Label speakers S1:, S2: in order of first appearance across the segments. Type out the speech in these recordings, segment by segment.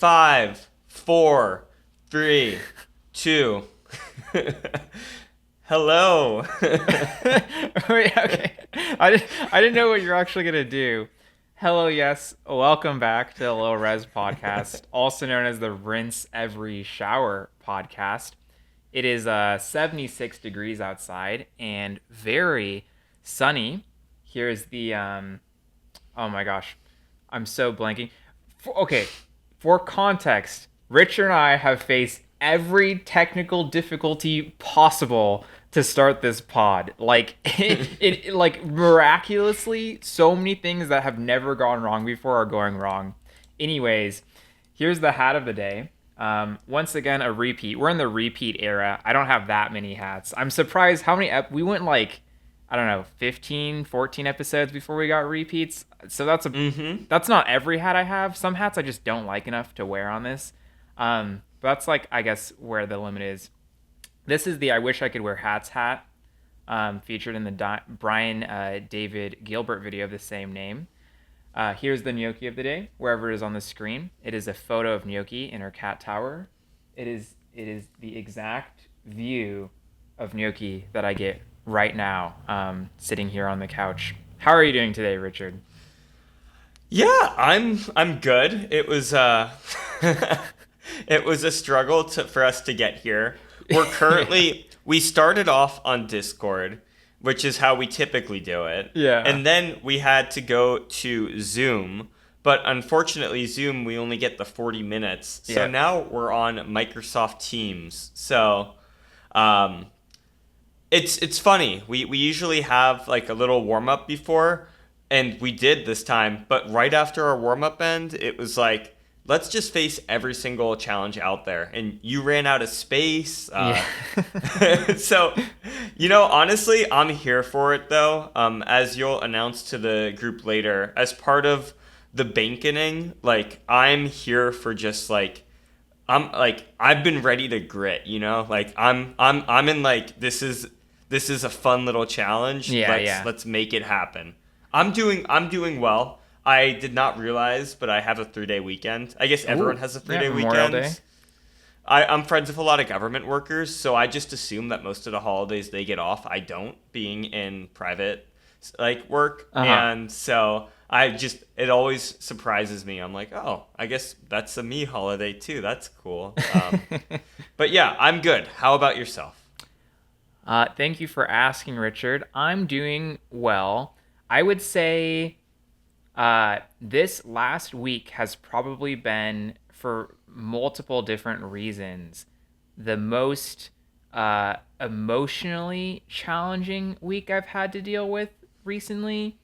S1: 5, 4, 3, 2. Hello.
S2: Wait, okay. I didn't know what you're actually gonna do. Hello, yes. Welcome back to the Low Res Podcast, also known as the Rinse Every Shower Podcast. It is 76 degrees outside and very sunny. Here's the oh my gosh, I'm so blanking. Okay, for context, Richard and I have faced every technical difficulty possible to start this pod. Like like miraculously, so many things that have never gone wrong before are going wrong. Anyways, here's the hat of the day. Once again, a repeat. We're in the repeat era. I don't have that many hats. I'm surprised how many. We went like I don't know, 15, 14 episodes before we got repeats. So
S1: Mm-hmm.
S2: that's not every hat I have. Some hats I just don't like enough to wear on this. But that's like I guess where the limit is. This is the I wish I could wear hats hat, featured in the Brian David Gilbert video of the same name. Here's the gnocchi of the day, wherever it is on the screen. It is a photo of gnocchi in her cat tower. It is the exact view of gnocchi that I get right now, sitting here on the couch. How are you doing today, Richard?
S1: Yeah, I'm good. It was it was a struggle for us to get here.
S2: Yeah.
S1: We started off on Discord, which is how we typically do it.
S2: Yeah.
S1: And then we had to go to Zoom, but unfortunately Zoom we only get the 40 minutes. So
S2: Yeah.
S1: now we're on Microsoft Teams. So um it's funny. We usually have like a little warm up before, and we did this time. But right after our warm up end, it was like, let's just face every single challenge out there. And you ran out of space.
S2: Yeah.
S1: So, honestly, I'm here for it though. As you'll announce to the group later, as part of the bankening, like I'm here for just like I've been ready to grit, Like I'm in like this is a fun little challenge.
S2: Yeah,
S1: Let's
S2: yeah.
S1: let's make it happen. I'm doing well. I did not realize, but I have a 3-day weekend. I guess everyone
S2: Ooh,
S1: has a
S2: yeah,
S1: 3-day
S2: Memorial Day.
S1: weekend. I'm friends with a lot of government workers, so I just assume that most of the holidays they get off. I don't, being in private like work,
S2: Uh-huh.
S1: and so it always surprises me. I'm like, oh, I guess that's a me holiday too. That's cool. But yeah, I'm good. How about yourself?
S2: Thank you for asking, Richard. I'm doing well. I would say this last week has probably been, for multiple different reasons, the most emotionally challenging week I've had to deal with recently.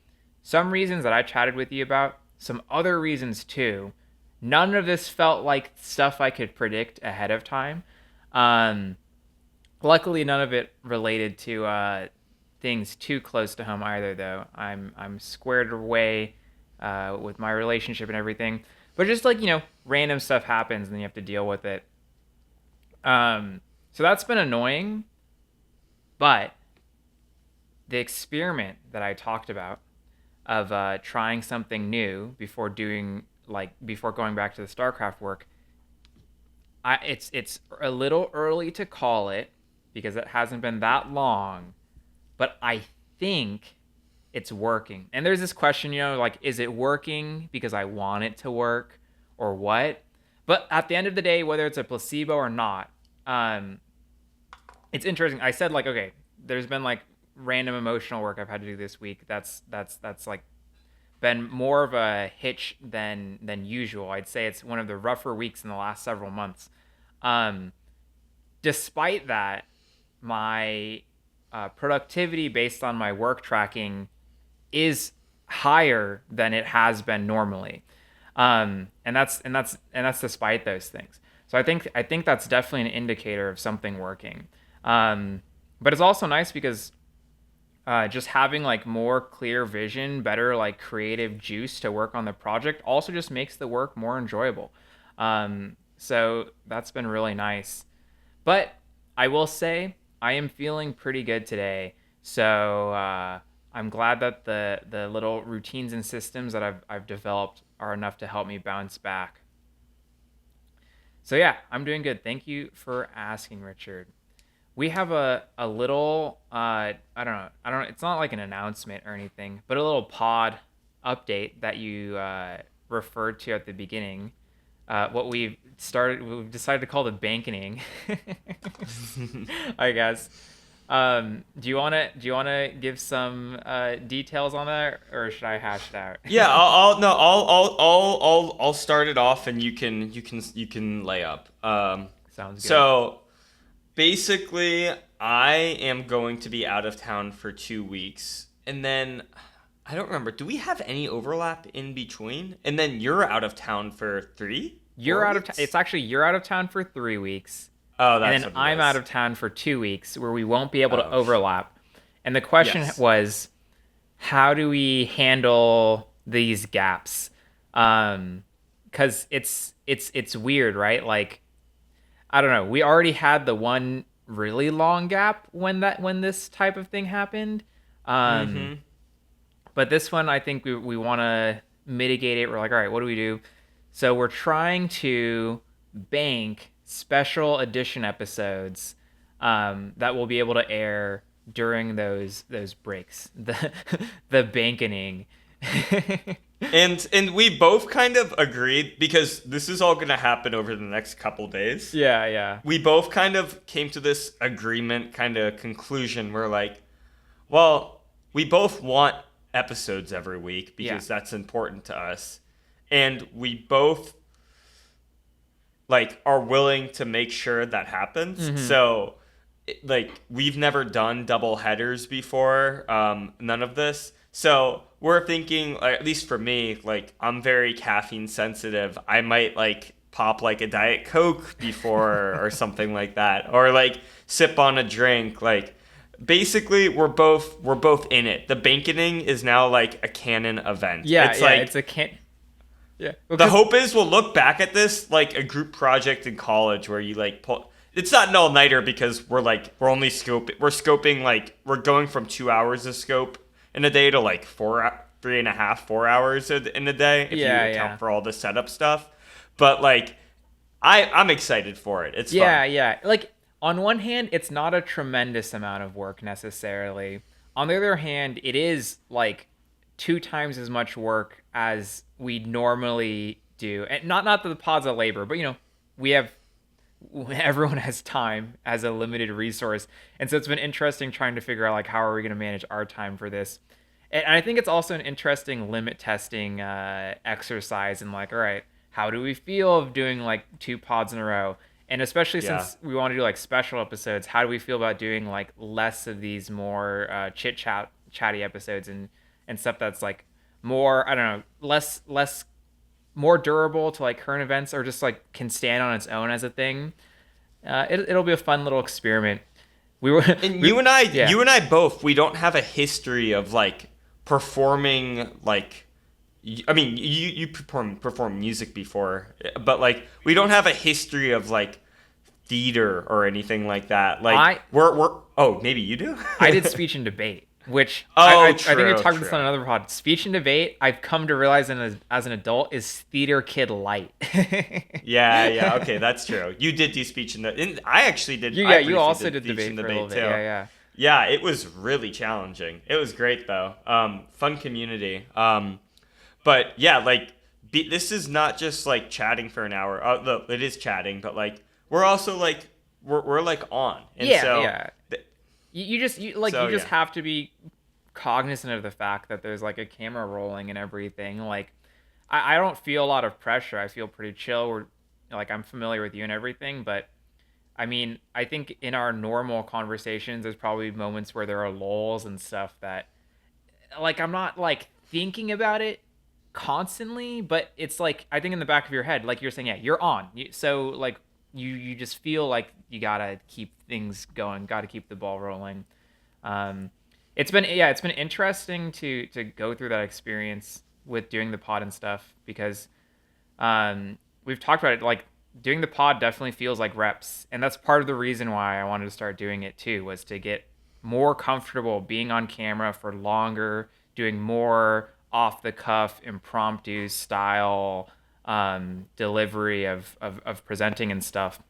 S2: Some reasons that I chatted with you about, some other reasons too. None of this felt like stuff I could predict ahead of time. Um, Luckily, none of it related to things too close to home either, though. I'm squared away with my relationship and everything, but just like random stuff happens and then you have to deal with it. So that's been annoying, but the experiment that I talked about of trying something new before going back to the StarCraft work, it's a little early to call it because it hasn't been that long, but I think it's working. And there's this question, like, is it working because I want it to work or what? But at the end of the day, whether it's a placebo or not, um, it's interesting. I said like, okay, there's been like random emotional work I've had to do this week. That's like been more of a hitch than usual. I'd say it's one of the rougher weeks in the last several months. Um, Despite that, my productivity based on my work tracking is higher than it has been normally, and that's despite those things. So I think that's definitely an indicator of something working. But it's also nice because just having like more clear vision, better like creative juice to work on the project also just makes the work more enjoyable. So that's been really nice. But I will say I am feeling pretty good today. So I'm glad that the little routines and systems that I've developed are enough to help me bounce back. So yeah, I'm doing good. Thank you for asking, Richard. We have a little I don't know, it's not like an announcement or anything, but a little pod update that you referred to at the beginning. What we've decided to call the bankening, I guess. Do you wanna give some details on that, or should I hash it out?
S1: Yeah, I'll no, I'll start it off, and you can lay up.
S2: Sounds good.
S1: So basically, I am going to be out of town for 2 weeks, and then I don't remember. Do we have any overlap in between? And then you're out of town for three,
S2: You're
S1: four
S2: out of town. It's
S1: weeks.
S2: actually you're out of town for 3 weeks,
S1: Oh,
S2: and
S1: that's
S2: then
S1: what it
S2: I'm out
S1: is.
S2: of town for 2 weeks, where we won't be able to
S1: Oh,
S2: overlap. And the question
S1: yes.
S2: was, how do we handle these gaps? Because it's weird, right? Like, I don't know. We already had the one really long gap when this type of thing happened. Um,
S1: Mm-hmm.
S2: but this one, I think we want to mitigate it. We're like, all right, what do we do? So we're trying to bank special edition episodes that will be able to air during those breaks. The bankening.
S1: And we both kind of agreed because this is all going to happen over the next couple days.
S2: Yeah, yeah,
S1: We both kind of came to this agreement kind of conclusion. We're like, well, we both want episodes every week
S2: yeah.
S1: because that's important to us. And we both like are willing to make sure that happens.
S2: Hmm.
S1: So like we've never done double headers before, none of this. So we're thinking, at least for me, like I'm very caffeine sensitive. I might like pop like a diet coke before or something like that, or like sip on a drink. Like basically, we're both in it. The banketing is now like a canon event.
S2: Yeah,
S1: It's
S2: yeah.
S1: like
S2: It's a can't. Yeah,
S1: the
S2: because
S1: hope is we'll look back at this like a group project in college where you like pull. It's not an all nighter because we're only scoping like we're going from 2 hours of scope in a day to like 3.5 4 hours in a day if you
S2: yeah,
S1: account
S2: yeah.
S1: for all the setup stuff. But like I'm excited for it. It's fun.
S2: Yeah, yeah. Like, on one hand, it's not a tremendous amount of work necessarily. On the other hand, it is like 2 times as much work as we normally do. And not that the pod's a labor, but we have everyone has time as a limited resource. And so it's been interesting trying to figure out like how are we going to manage our time for this. And I think it's also an interesting limit testing exercise and like, all right, how do we feel of doing like 2 pods in a row? And especially
S1: Yeah.
S2: since we want to do like special episodes, how do we feel about doing like less of these more chatty episodes and stuff that's like more, I don't know, less more durable to like current events, or just like can stand on its own as a thing. It'll be a fun little experiment. We were
S1: And
S2: we yeah.
S1: you and I both, we don't have a history of like performing like I mean, you perform music before, but like we don't have a history of like theater or anything like that. Like
S2: I
S1: we're oh, maybe you do?
S2: I did speech and debate, which
S1: Oh,
S2: I think we
S1: true,
S2: talked about this on
S1: true.
S2: another pod. Speech and debate, I've come to realize as an adult, is theater kid light.
S1: Yeah, yeah, okay, that's true. You did do speech in the I actually did I
S2: You
S1: briefly
S2: also
S1: did
S2: did
S1: speech in
S2: debate
S1: the
S2: for a little
S1: debate
S2: bit.
S1: too.
S2: Yeah, yeah.
S1: Yeah, it was really challenging. It was great though. Fun community. But yeah, like this is not just like chatting for an hour. Look, it is chatting, but like we're also like we're like on, and
S2: Yeah,
S1: so
S2: yeah. You just
S1: yeah,
S2: have to be cognizant of the fact that there's like a camera rolling and everything. Like, I don't feel a lot of pressure. I feel pretty chill. We're like, I'm familiar with you and everything, but I mean, I think in our normal conversations, there's probably moments where there are lulls and stuff that, like, I'm not like thinking about it constantly, but it's like I think in the back of your head, like you're saying, yeah, you're on. So like you just feel like you gotta keep things going, gotta keep the ball rolling. Um, it's been interesting to go through that experience with doing the pod and stuff because we've talked about it. Like, doing the pod definitely feels like reps, and that's part of the reason why I wanted to start doing it too, was to get more comfortable being on camera for longer, doing more off the cuff, impromptu style delivery of presenting and stuff.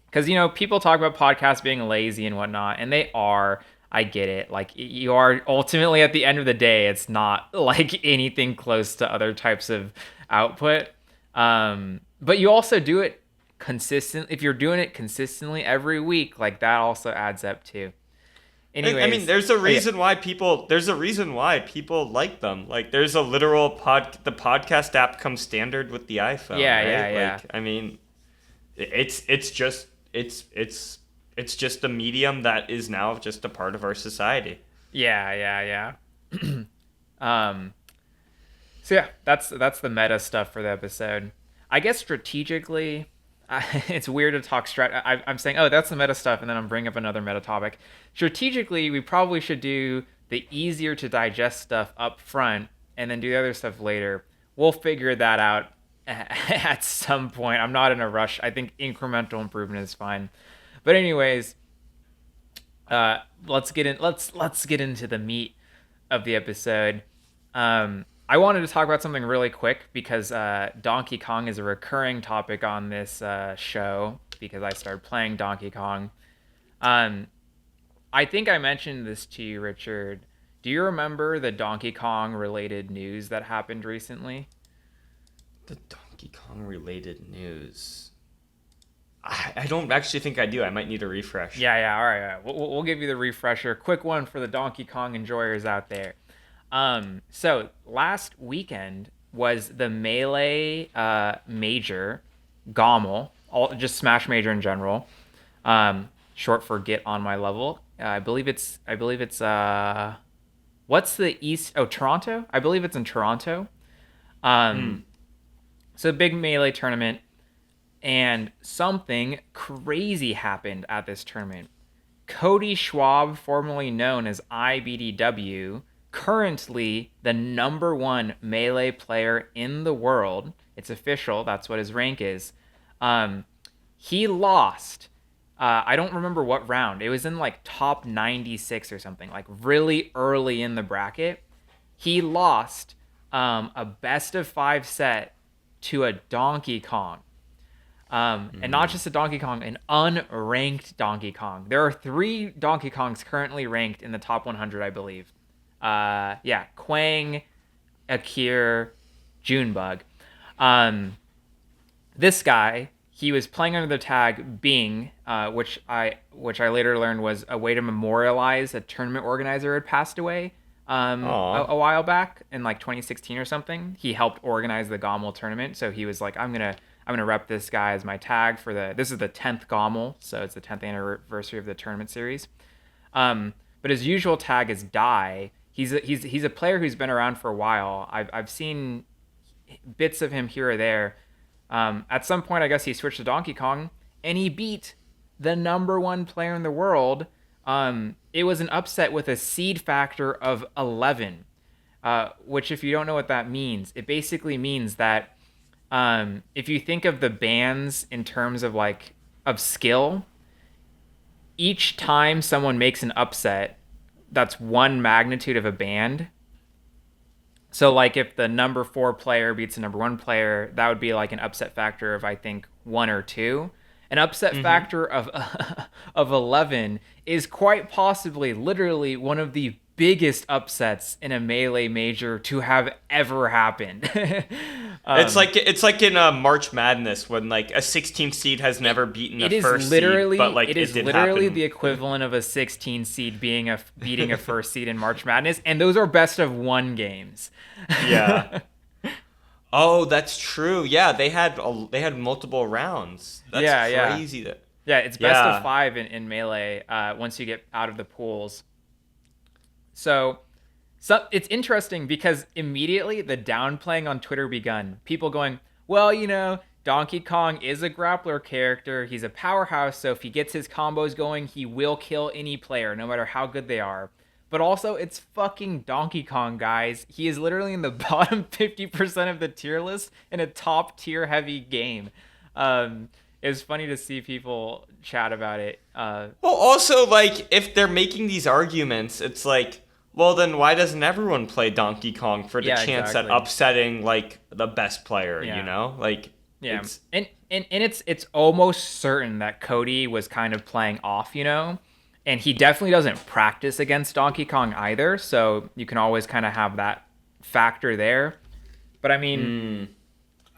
S2: Because, people talk about podcasts being lazy and whatnot, and they are. I get it. Like, you are ultimately at the end of the day, it's not like anything close to other types of output. But you also do it consistent. If you're doing it consistently every week, like that also adds up too.
S1: I mean,
S2: Anyways, oh yeah,
S1: there's a reason why people like them. Like, there's a literal the podcast app comes standard with the iPhone,
S2: yeah, yeah,
S1: right?
S2: yeah,
S1: Like, I mean, it's just it's just a medium that is now just a part of our society.
S2: yeah, yeah, yeah. um, So yeah, that's the meta stuff for the episode. I guess strategically, it's weird to talk I'm saying, oh, that's the meta stuff, and then I'm bringing up another meta topic. Strategically, we probably should do the easier to digest stuff up front, and then do the other stuff later. We'll figure that out at some point. I'm not in a rush. I think incremental improvement is fine. But anyways, let's get into the meat of the episode. I wanted to talk about something really quick because Donkey Kong is a recurring topic on this show because I started playing Donkey Kong. Um, I think I mentioned this to you, Richard. Do you remember the Donkey Kong related news that happened recently?
S1: The Donkey Kong related news. I don't actually think I do. I might need a refresh.
S2: Yeah, yeah. All right, all right. We'll give you the refresher. Quick one for the Donkey Kong enjoyers out there. So last weekend was the Melee Major, GOML, all just Smash Major in general. Short for Get on My Level. I believe it's what's the East? Oh, Toronto. I believe it's in Toronto.
S1: Hmm.
S2: Um, so big Melee tournament, and something crazy happened at this tournament. Cody Schwab, formerly known as IBDW, currently the number one Melee player in the world. It's official. That's what his rank is. Um, he lost. I don't remember what round. It was in like top 96 or something, like really early in the bracket. He lost a best of five set to a Donkey Kong. And not just a Donkey Kong, an unranked Donkey Kong. There are three Donkey Kongs currently ranked in the top 100, I believe. Yeah, Quang, Akir, Junebug. Um, this guy, he was playing under the tag Bing, which I later learned was a way to memorialize a tournament organizer had passed away
S1: Aw.
S2: a while back in like 2016 or something. He helped organize the GOML tournament, so he was like, I'm gonna rep this guy as my tag for the. This is the 10th GOML, so it's the 10th anniversary of the tournament series. But his usual tag is Die. He's a player who's been around for a while. I've seen bits of him here or there. At some point, I guess he switched to Donkey Kong, and he beat the number one player in the world. It was an upset with a seed factor of 11, which, if you don't know what that means, it basically means that if you think of the bands in terms of like of skill, each time someone makes an upset, that's one magnitude of a band. So like if the number four player beats the number one player, that would be like an upset factor of I think one or two. An upset
S1: Mm-hmm.
S2: factor of of 11 is quite possibly literally one of the biggest upsets in a Melee major to have ever happened. um,
S1: It's like in March Madness when like a 16th seed has
S2: it,
S1: never beaten a
S2: it is
S1: first seed, but
S2: literally
S1: like
S2: it
S1: it
S2: is
S1: did
S2: literally
S1: happen.
S2: the equivalent of a 16 seed beating a first seed in March Madness, and those are best of one games.
S1: Yeah. Oh, that's true. Yeah, they had multiple rounds. That's
S2: Yeah, yeah.
S1: crazy. That
S2: Yeah, it's best of
S1: yeah.
S2: five in Melee once you get out of the pools. So, it's interesting because immediately the downplaying on Twitter begun. People going, well, Donkey Kong is a grappler character. He's a powerhouse, so if he gets his combos going, he will kill any player, no matter how good they are. But also, it's fucking Donkey Kong, guys. He is literally in the bottom 50% of the tier list in a top tier heavy game. It was funny to see people chat about it.
S1: Well, also like if they're making these arguments, it's like Well, then why doesn't everyone play Donkey Kong for the
S2: Yeah,
S1: chance at
S2: exactly.
S1: upsetting like the best player? You
S2: Yeah.
S1: know, like
S2: Yeah.
S1: it's
S2: And it's almost certain that Cody was kind of playing off, you know? And he definitely doesn't practice against Donkey Kong either, so you can always kind of have that factor there. But I mean,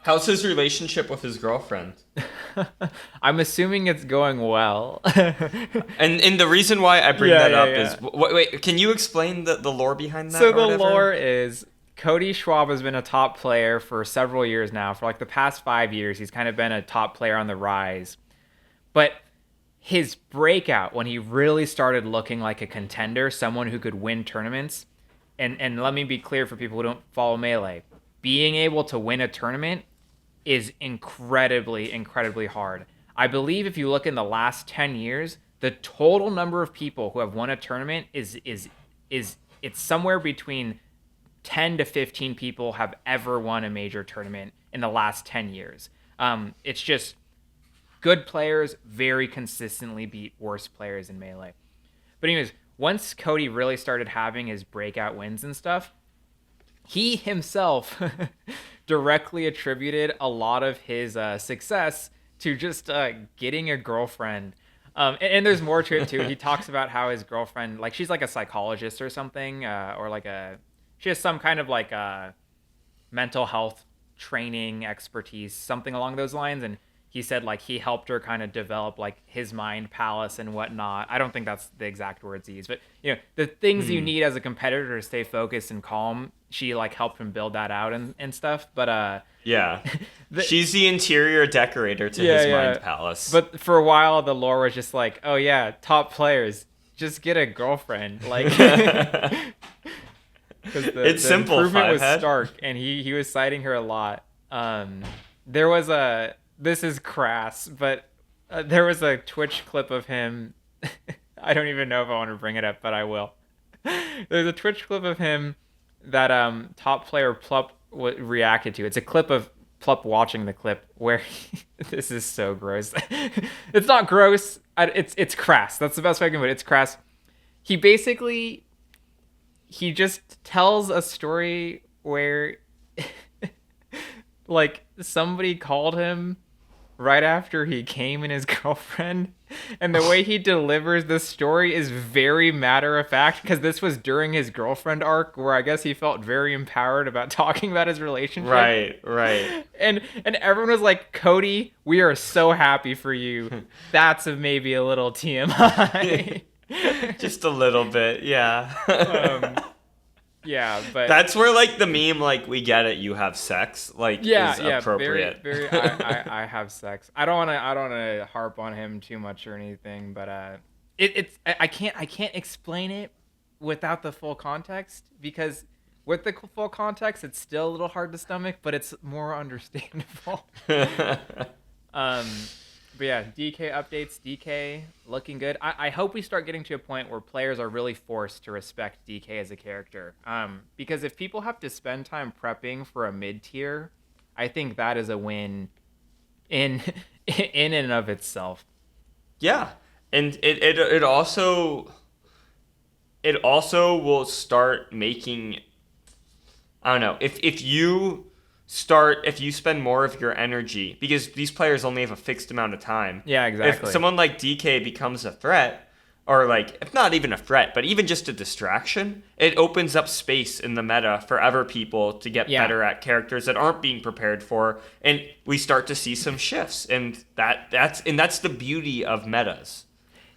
S1: how's his relationship with his girlfriend?
S2: I'm assuming it's going well.
S1: And the reason why I bring
S2: Yeah,
S1: that
S2: yeah,
S1: up is
S2: yeah.
S1: wait, can you explain the lore behind that
S2: So
S1: or
S2: the
S1: whatever?
S2: lore is Cody Schwab has been a top player for several years now. For like the past 5 years, he's kind of been a top player on the rise. But his breakout when he really started looking like a contender, someone who could win tournaments, and let me be clear for people who don't follow Melee, being able to win a tournament is incredibly hard. I believe if you look in the last 10 years, the total number of people who have won a tournament is it's somewhere between 10 to 15 people have ever won a major tournament in the last 10 years. It's just good players very consistently beat worse players in Melee. But anyways, once Cody really started having his breakout wins and stuff, he himself directly attributed a lot of his success to just getting a girlfriend. And there's more to it too. He talks about how his girlfriend, like she's like a psychologist or something, or like she has some kind of like mental health training expertise, something along those lines. And he said like he helped her kind of develop like his mind palace and whatnot. I don't think that's the exact words he used, but you know, the things you need as a competitor to stay focused and calm, she like helped him build that out and stuff. But
S1: Yeah.
S2: the,
S1: She's the interior decorator to
S2: yeah,
S1: his
S2: yeah.
S1: mind palace.
S2: But for a while the lore was just like, oh yeah, top players, just get a girlfriend. Like because
S1: It's
S2: the
S1: simple,
S2: improvement
S1: five
S2: was
S1: head.
S2: stark, and he was citing her a lot. There was a this is crass, but there was a Twitch clip of him. I don't even know if I want to bring it up, but I will. There's a Twitch clip of him that top player Plup reacted to. It's a clip of Plup watching the clip where this is so gross. It's not gross. It's crass. That's the best way I can put it. It's crass. He basically he just tells a story where like somebody called him right after he came and his girlfriend, and the way he delivers this story is very matter of fact because this was during his girlfriend arc where I guess he felt very empowered about talking about his relationship.
S1: Right, right.
S2: And everyone was like, Cody, we are so happy for you. That's maybe a little TMI.
S1: Just a little bit, yeah.
S2: um yeah, but
S1: That's where like the meme like we get it, you have sex, like
S2: yeah,
S1: is
S2: yeah,
S1: appropriate.
S2: very. I have sex. I don't wanna harp on him too much or anything, but I can't explain it without the full context because with the full context, it's still a little hard to stomach, but it's more understandable. Um, but yeah, DK updates. DK looking good. I hope we start getting to a point where players are really forced to respect DK as a character. Because if people have to spend time prepping for a mid tier, I think that is a win in in and of itself.
S1: Yeah. And it also will start making, I don't know, if you spend more of your energy, because these players only have a fixed amount of time.
S2: Yeah,
S1: If
S2: exactly.
S1: someone like DK becomes a threat, or like if not even a threat, but even just a distraction, it opens up space in the meta for other people to get
S2: Yeah.
S1: better at characters that aren't being prepared for, and we start to see some shifts, and that's the beauty of metas.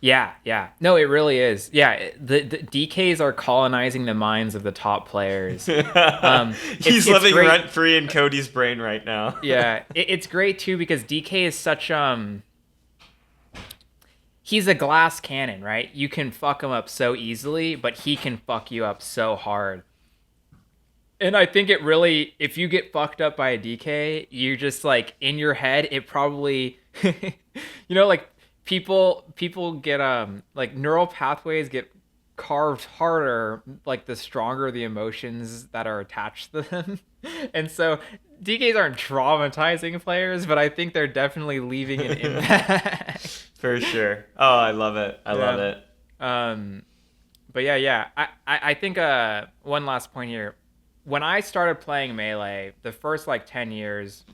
S2: Yeah, yeah. No, it really is. Yeah, the DKs are colonizing the minds of the top players.
S1: He's
S2: It's
S1: living
S2: great.
S1: rent free in Cody's brain right now.
S2: Yeah, it's great too because DK is such he's a glass cannon, right? You can fuck him up so easily, but he can fuck you up so hard. And I think it really, if you get fucked up by a DK, you're just like in your head, it probably, like people get like neural pathways get carved harder, like the stronger the emotions that are attached to them. And so DKs aren't traumatizing players, but I think they're definitely leaving an impact.
S1: For sure. Oh, I love it. I love
S2: Yeah.
S1: it.
S2: Um, But yeah. I think one last point here. When I started playing Melee, the first like 10 years,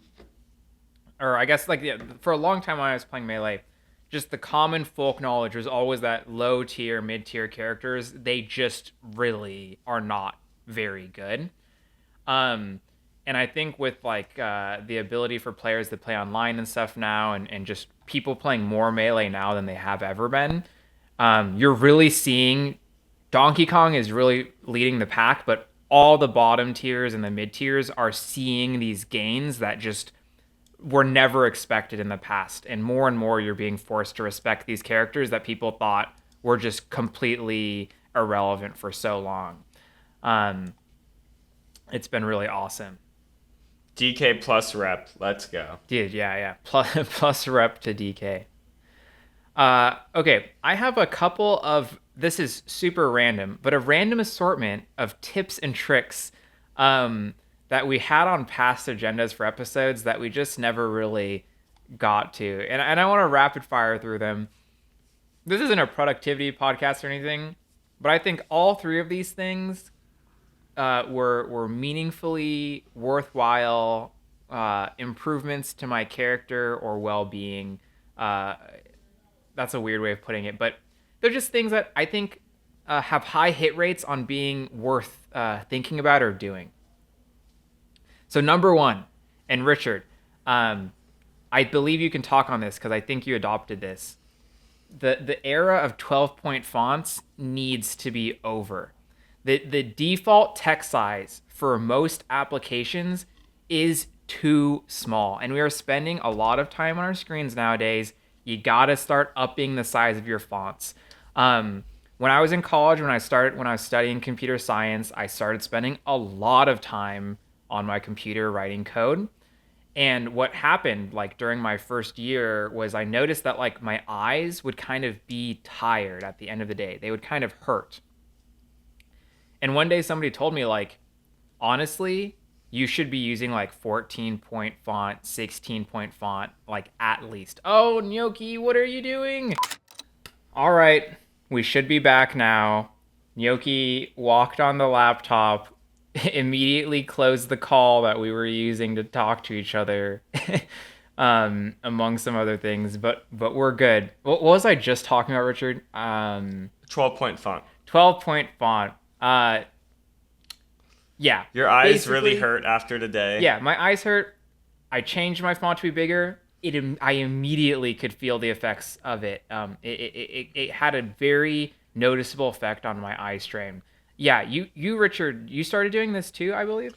S2: or I guess like yeah, for a long time when I was playing Melee, just the common folk knowledge was always that low tier, mid tier characters, they just really are not very good. Um, and I think with like the ability for players to play online and stuff now, and just people playing more Melee now than they have ever been, you're really seeing Donkey Kong is really leading the pack, but all the bottom tiers and the mid tiers are seeing these gains that just were never expected in the past. And more you're being forced to respect these characters that people thought were just completely irrelevant for so long. Um, it's been really awesome.
S1: DK plus rep. Let's go.
S2: Dude, yeah. Plus rep to DK. Okay, I have a couple of this is super random, but a random assortment of tips and tricks that we had on past agendas for episodes that we just never really got to, and I want to rapid fire through them. This isn't a productivity podcast or anything, but I think all three of these things were meaningfully worthwhile improvements to my character or well being. Uh, that's a weird way of putting it, but they're just things that I think have high hit rates on being worth thinking about or doing. So number one, and Richard, um, I believe you can talk on this because I think you adopted this. The era of 12-point fonts needs to be over. The default text size for most applications is too small, and we are spending a lot of time on our screens nowadays. You gotta start upping the size of your fonts. Um, when I was in college, when I was studying computer science, I started spending a lot of time on my computer writing code. And what happened like during my first year was I noticed that like my eyes would kind of be tired at the end of the day. They would kind of hurt. And one day somebody told me like honestly, you should be using like 14-point font, 16-point font like at least. Oh, Gnocchi, what are you doing? All right, we should be back now. Gnocchi walked on the laptop, immediately closed the call that we were using to talk to each other, among some other things. But we're good. What was I just talking about, Richard?
S1: 12-point font.
S2: 12-point font. Uh, yeah,
S1: Your eyes really
S2: basically,
S1: hurt after the day.
S2: yeah. My eyes hurt. I changed my font to be bigger. I immediately could feel the effects of it. It had a very noticeable effect on my eye strain. Yeah, you Richard, you started doing this too, I believe.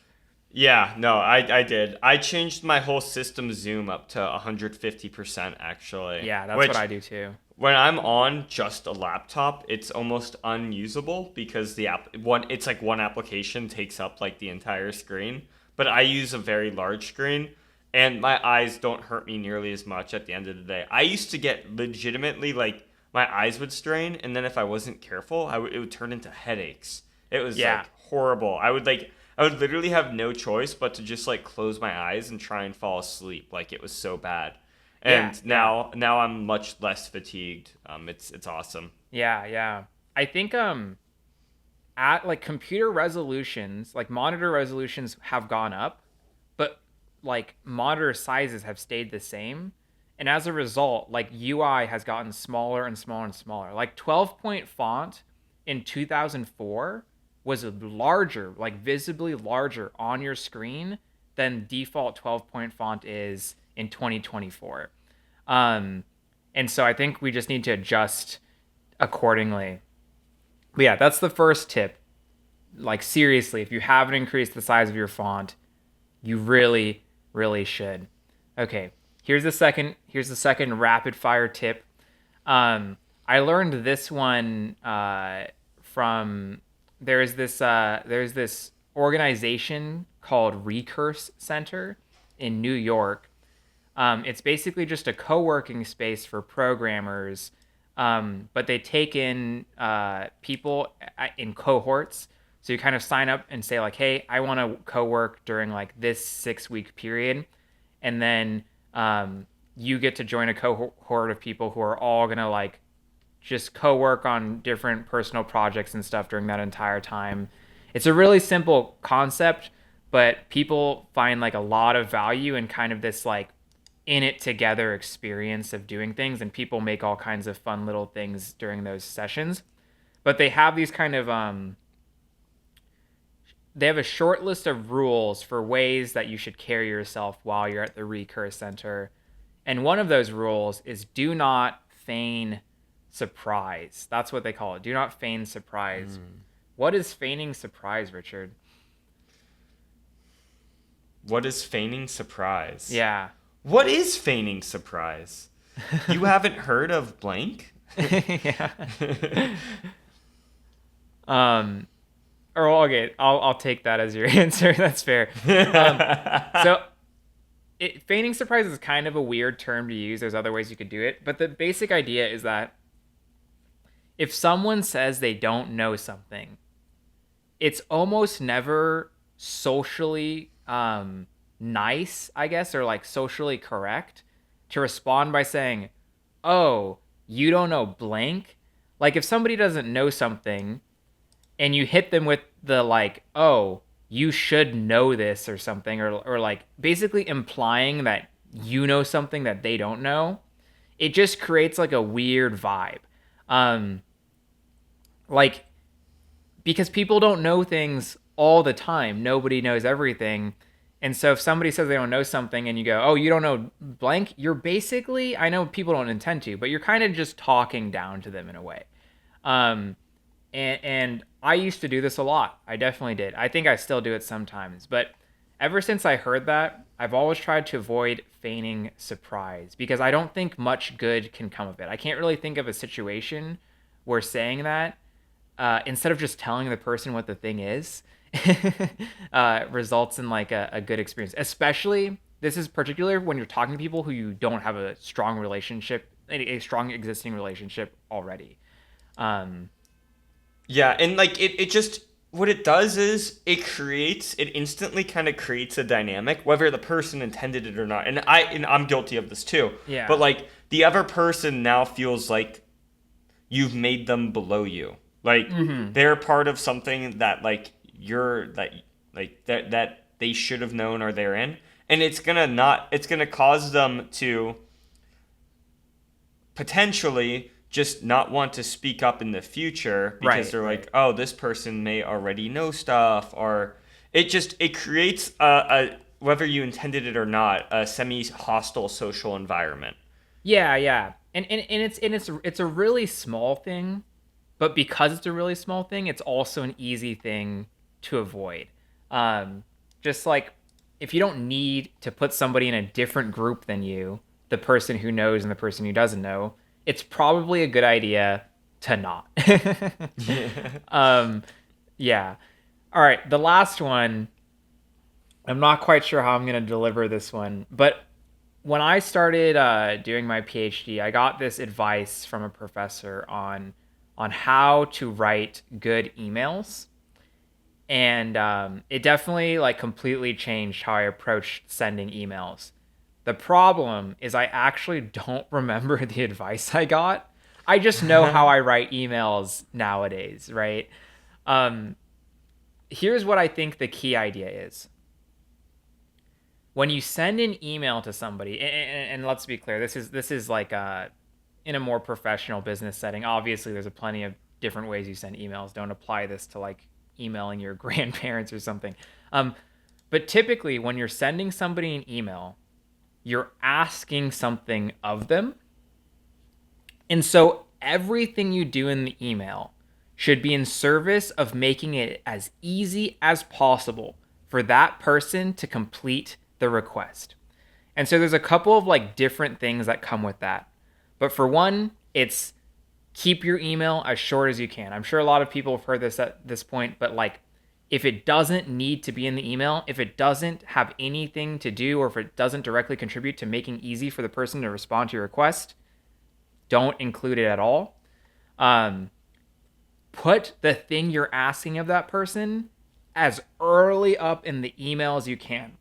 S1: Yeah, no, I did. I changed my whole system zoom up to 150% actually,
S2: Yeah, that's what
S1: which
S2: I do too.
S1: when I'm on just a laptop, it's almost unusable because the app one it's like one application takes up like the entire screen. But I use a very large screen and my eyes don't hurt me nearly as much at the end of the day. I used to get legitimately like my eyes would strain and then if I wasn't careful, it would turn into headaches. It was
S2: Yeah,
S1: like horrible. I would literally have no choice but to just like close my eyes and try and fall asleep. Like it was so bad.
S2: yeah,
S1: And
S2: yeah,
S1: now I'm much less fatigued. It's awesome.
S2: yeah. I think at like computer resolutions, like monitor resolutions have gone up, but like monitor sizes have stayed the same. And as a result, like UI has gotten smaller and smaller and smaller. Like 12-point font in 2004 was larger, like visibly larger on your screen than default 12-point font is in 2024. Um, and so I think we just need to adjust accordingly. But yeah, that's the first tip. Like seriously, if you haven't increased the size of your font, you really, really should. Okay, Here's the second rapid fire tip. I learned this one from there's this organization called Recurse Center in New York. It's basically just a co-working space for programmers, but they take in people in cohorts. So you kind of sign up and say like, "Hey, I want to co-work during like this 6 week period," and then you get to join a cohort of people who are all gonna like just co-work on different personal projects and stuff during that entire time. It's a really simple concept, but people find like a lot of value in kind of this like in it together experience of doing things, and people make all kinds of fun little things during those sessions. But they have these kind of they have a short list of rules for ways that you should carry yourself while you're at the Recurse Center. And one of those rules is do not feign surprise. That's what they call it. Do not feign surprise. What is feigning surprise, Richard?
S1: What is feigning surprise?
S2: Yeah.
S1: What is feigning surprise? You haven't heard of blank?
S2: Yeah. Um, or okay, I'll take that as your answer. That's fair. Um, so feigning surprise is kind of a weird term to use. There's other ways you could do it, but the basic idea is that if someone says they don't know something, it's almost never socially nice, I guess, or like socially correct to respond by saying, "Oh, you don't know blank." Like if somebody doesn't know something and you hit them with the like, "Oh, you should know this," or something, or like basically implying that you know something that they don't know, it just creates like a weird vibe. Um, like because people don't know things all the time. Nobody knows everything. And so if somebody says they don't know something and you go, "Oh, you don't know blank," you're basically, I know people don't intend to, but you're kind of just talking down to them in a way. Um, and I used to do this a lot. I definitely did. I think I still do it sometimes. But ever since I heard that, I've always tried to avoid feigning surprise because I don't think much good can come of it. I can't really think of a situation where saying that instead of just telling the person what the thing is, results in like a good experience. Especially, this is particular when you're talking to people who you don't have a strong relationship, a strong existing relationship already. Um,
S1: Yeah, and like it just what it does is it instantly kind of creates a dynamic, whether the person intended it or not. And I'm guilty of this too. But
S2: yeah,
S1: like the other person now feels like you've made them below you. Like
S2: mm-hmm.
S1: they're part of something that that they should have known or they're in. And it's gonna cause them to potentially just not want to speak up in the future because
S2: Right,
S1: they're
S2: right.
S1: like, oh, this person may already know stuff, or it creates whether you intended it or not, a semi hostile social environment.
S2: Yeah, yeah. And it's a really small thing, but because it's a really small thing, it's also an easy thing to avoid. Um, just like if you don't need to put somebody in a different group than you, the person who knows and the person who doesn't know, it's probably a good idea to not. um, yeah. All right, the last one. I'm not quite sure how I'm going to deliver this one, but when I started doing my PhD, I got this advice from a professor on how to write good emails, and it definitely like completely changed how I approached sending emails. The problem is I actually don't remember the advice I got. I just know how I write emails nowadays, right? Um, Here's what I think the key idea is when you send an email to somebody, and let's be clear, this is like in a more professional business setting. Obviously, there's a plenty of different ways you send emails. Don't apply this to like emailing your grandparents or something. Um, but typically, when you're sending somebody an email, you're asking something of them, and so everything you do in the email should be in service of making it as easy as possible for that person to complete the request. And so there's a couple of like different things that come with that. But for one, it's keep your email as short as you can. I'm sure a lot of people have heard this at this point, but like if it doesn't need to be in the email, if it doesn't have anything to do, or if it doesn't directly contribute to making easy for the person to respond to your request, don't include it at all. Um, Put the thing you're asking of that person as early up in the email as you can.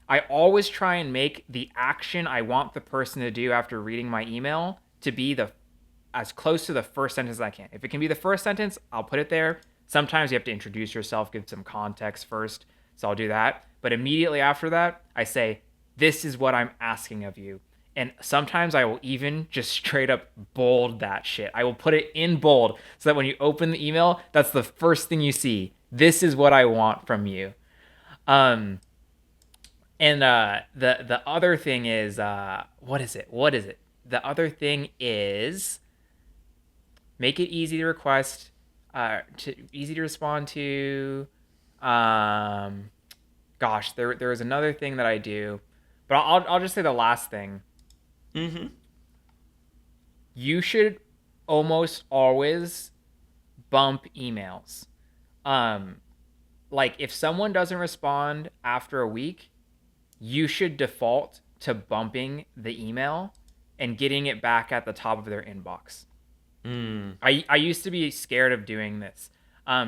S2: I always try and make the action I want the person to do after reading my email to be the as close to the first sentence as I can. If it can be the first sentence, I'll put it there. Sometimes you have to introduce yourself, give some context first. So I'll do that. But immediately after that, I say, this is what I'm asking of you. And sometimes I will even just straight up bold that shit. I will put it in bold so that when you open the email, that's the first thing you see. This is what I want from you. Um, and the other thing is what is it? What is it? The other thing is make it easy to request, easy to respond to. Um, Gosh, there is another thing that I do, but I'll just say the last thing.
S1: Mm-hmm.
S2: You should almost always bump emails. Um, like if someone doesn't respond after a week, you should default to bumping the email and getting it back at the top of their inbox.
S1: Mm.
S2: I used to be scared of doing this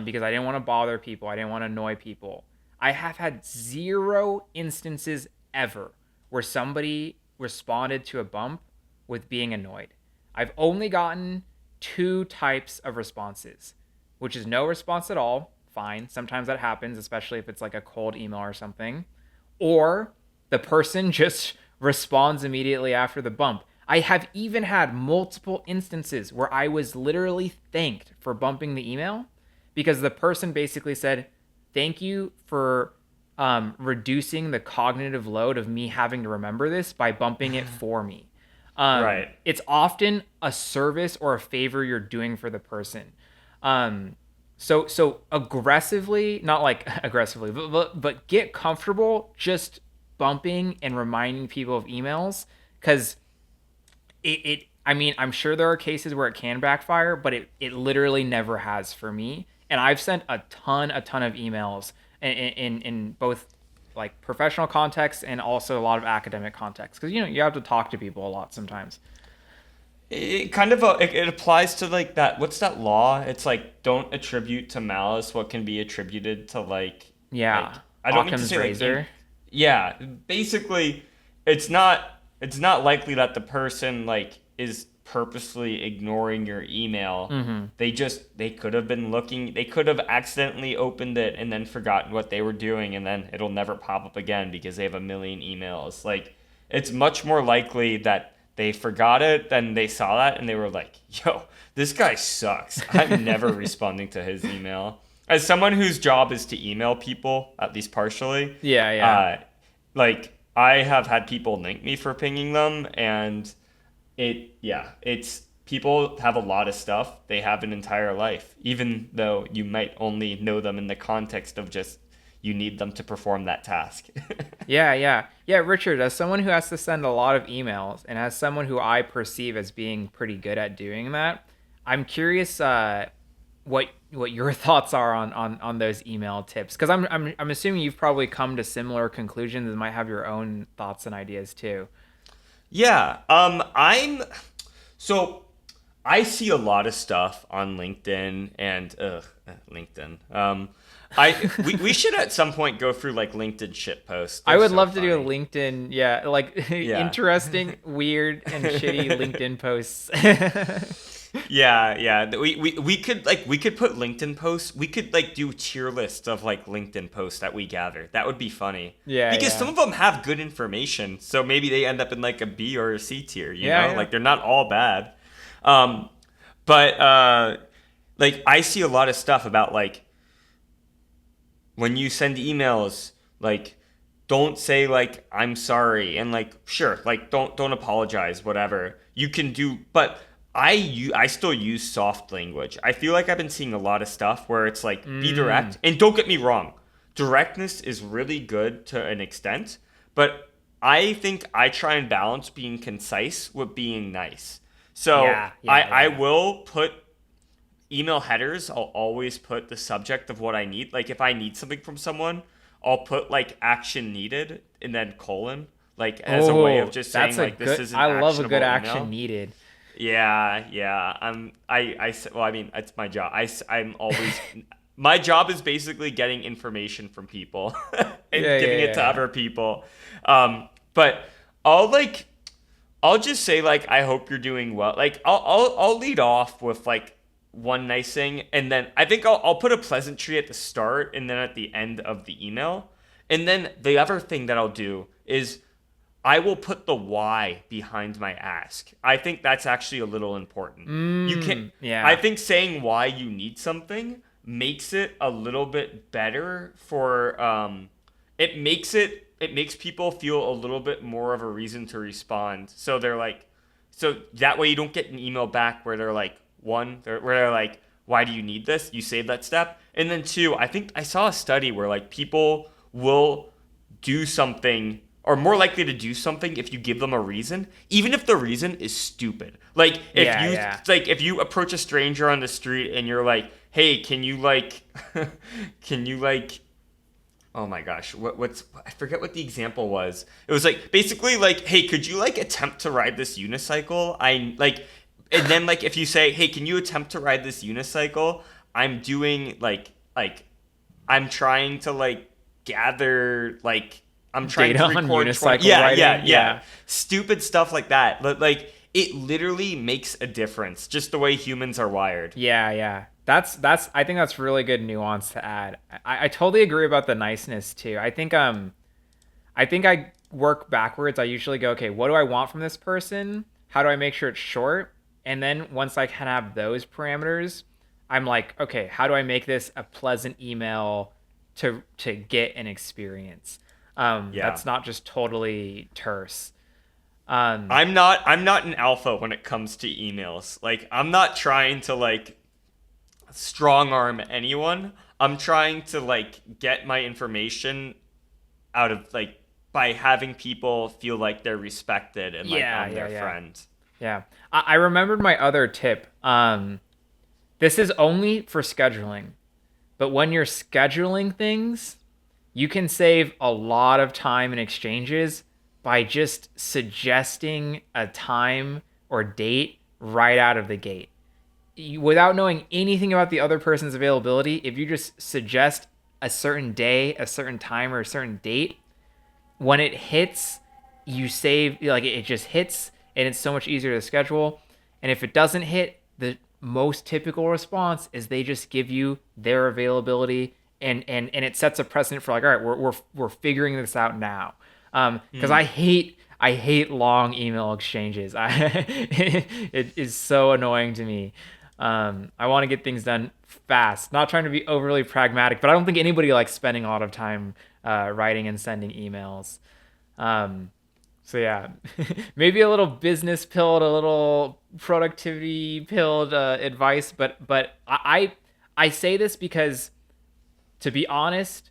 S2: because I didn't want to bother people. I didn't want to annoy people. I have had zero instances ever where somebody responded to a bump with being annoyed. I've only gotten two types of responses, which is no response at all. Fine. Sometimes that happens, especially if it's like a cold email or something. Or the person just responds immediately after the bump. I have even had multiple instances where I was literally thanked for bumping the email because the person basically said, thank you for reducing the cognitive load of me having to remember this by bumping it for me.
S1: Right.
S2: It's often a service or a favor you're doing for the person. Um, so aggressively, not like aggressively, but get comfortable just bumping and reminding people of emails because it I mean, I'm sure there are cases where it can backfire, but it literally never has for me. And I've sent a ton of emails in both like professional contexts and also a lot of academic contexts because you have to talk to people a lot sometimes.
S1: It kind of it applies to like that. What's that law? It's like don't attribute to malice what can be attributed to like
S2: Yeah,
S1: I don't mean to
S2: Occam's
S1: say like in
S2: razor.
S1: yeah. Basically, it's not likely that the person like is purposely ignoring your email.
S2: Mm-hmm.
S1: They could have been looking. They could have accidentally opened it and then forgotten what they were doing, and then it'll never pop up again because they have a million emails. Like it's much more likely that they forgot it, then they saw that and they were like, yo, this guy sucks. I'm never responding to his email. As someone whose job is to email people, at least partially,
S2: Yeah, yeah.
S1: uh, like I have had people thank me for pinging them, and it's people have a lot of stuff. They have an entire life, even though you might only know them in the context of just you need them to perform that task.
S2: Yeah, yeah. Yeah, Richard, as someone who has to send a lot of emails and as someone who I perceive as being pretty good at doing that, I'm curious what your thoughts are on those email tips because I'm assuming you've probably come to similar conclusions and might have your own thoughts and ideas too.
S1: Yeah. So I see a lot of stuff on LinkedIn and LinkedIn. We should at some point go through like LinkedIn shit posts.
S2: I
S1: They're
S2: would
S1: so
S2: love to do a
S1: funny.
S2: LinkedIn, yeah, like
S1: Yeah.
S2: interesting, weird, and shitty LinkedIn posts.
S1: Yeah, yeah. We could put LinkedIn posts. We could like do tier lists of like LinkedIn posts that we gather. That would be funny.
S2: Yeah,
S1: Because some
S2: yeah.
S1: of them have good information, so maybe they end up in like a B or a C tier, you
S2: Yeah,
S1: know?
S2: yeah.
S1: Like they're not all bad. Um but like I see a lot of stuff about like when you send emails, like don't say like I'm sorry and like sure, like don't apologize, whatever. You can do, but I still use soft language. I feel like I've been seeing a lot of stuff where it's like be
S2: Mm,
S1: direct, and don't get me wrong, directness is really good to an extent, but I think I try and balance being concise with being nice. So
S2: yeah,
S1: I
S2: yeah,
S1: I
S2: yeah.
S1: will put email headers, I'll always put the subject of what I need. Like if I need something from someone, I'll put like action needed and then colon, like as a way of
S2: Oh,
S1: just saying
S2: that's a
S1: like this
S2: good.
S1: is an
S2: I love a good
S1: actionable
S2: action
S1: email.
S2: needed.
S1: Yeah, yeah. Well, I mean, it's my job. I'm always, my job is basically getting information from people and
S2: Yeah,
S1: giving
S2: yeah,
S1: it
S2: yeah,
S1: to
S2: yeah.
S1: other people. But I'll like, I'll just say like I hope you're doing well. Like I'll lead off with like one nice thing, and then I think I'll put a pleasantry at the start and then at the end of the email. And then the other thing that I'll do is I will put the why behind my ask. I think that's actually a little important. You can I
S2: Yeah.
S1: think saying why you need something makes it a little bit better for it makes people feel a little bit more of a reason to respond. So they're like so that way you don't get an email back where they're like where they're like why do you need this? You save that step. And then two, I think I saw a study where like people will do something are more likely to do something if you give them a reason, even if the reason is stupid.
S2: Yeah, yeah.
S1: Like if you approach a stranger on the street and you're like, "Hey, can you like can you like oh my gosh, what's I forget what the example was. It was like basically like, "Hey, could you like attempt to ride this unicycle?" I like and then like if you say, "Hey, can you attempt to ride this unicycle?" I'm doing I'm trying to like gather like I'm trying
S2: Data
S1: to
S2: on
S1: record 20
S2: unicycle
S1: yeah
S2: riding.
S1: yeah yeah
S2: Yeah.
S1: stupid stuff like that but like it literally makes a difference just the way humans are wired.
S2: Yeah, yeah. That's I think that's really good nuance to add. I totally agree about the niceness too. I think I work backwards. I usually go, okay, what do I want from this person? How do I make sure it's short? And then once I can have those parameters, I'm like, okay, how do I make this a pleasant email to get an experience?
S1: Yeah,
S2: That's not just totally terse.
S1: I'm not an alpha when it comes to emails. Like I'm not trying to like strong arm anyone. I'm trying to like get my information out of like by having people feel like they're respected and like
S2: Yeah,
S1: I'm
S2: yeah,
S1: their
S2: yeah,
S1: friend.
S2: yeah. I remembered my other tip. This is only for scheduling, but when you're scheduling things, you can save a lot of time in exchanges by just suggesting a time or date right out of the gate. Without knowing anything about the other person's availability, if you just suggest a certain day, a certain time, or a certain date, when it hits, you save like it just hits and it's so much easier to schedule. And if it doesn't hit, the most typical response is they just give you their availability and it sets a precedent for like, all right, we're figuring this out now. Because
S1: Hmm.
S2: I hate long email exchanges. It is so annoying to me. I want to get things done fast. Not trying to be overly pragmatic, but I don't think anybody likes spending a lot of time writing and sending emails. Um, so yeah, maybe a little business pilled, a little productivity pilled advice, but I say this because to be honest,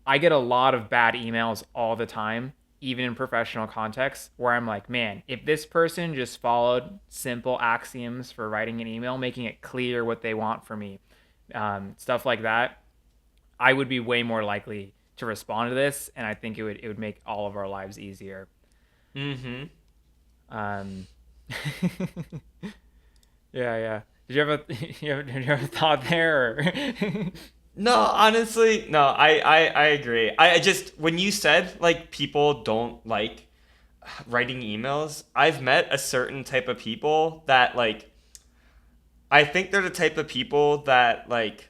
S2: I get a lot of bad emails all the time, even in professional contexts, where I'm like, man, if this person just followed simple axioms for writing an email, making it clear what they want from me, stuff like that, I would be way more likely to respond to this, and I think it would make all of our lives easier.
S1: Mm-hmm.
S2: Um, yeah, yeah. Did you have a did you have a thought there? Or
S1: No, honestly, no, I agree. I just when you said like people don't like writing emails, I've met a certain type of people that like I think they're the type of people that like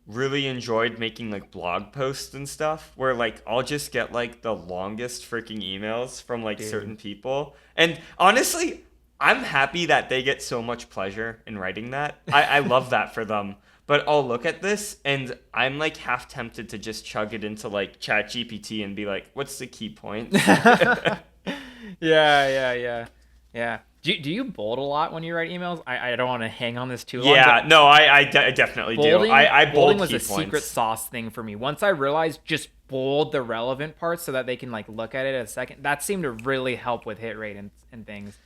S1: really enjoyed making like blog posts and stuff where like I'll just get like the longest freaking emails from like
S2: Dude,
S1: certain people. And honestly, I'm happy that they get so much pleasure in writing that. I love that for them. But I'll look at this and I'm like half tempted to just chug it into like Chat GPT and be like, what's the key points?
S2: yeah, yeah, yeah, yeah. Do you bold a lot when you write emails? I don't want to hang on this too long, but
S1: Yeah, no, I definitely do. I
S2: bolding
S1: bold
S2: was
S1: key
S2: a secret
S1: points.
S2: sauce thing for me. Once I realized just bold the relevant parts so that they can like look at it a second, that seemed to really help with hit rate and things.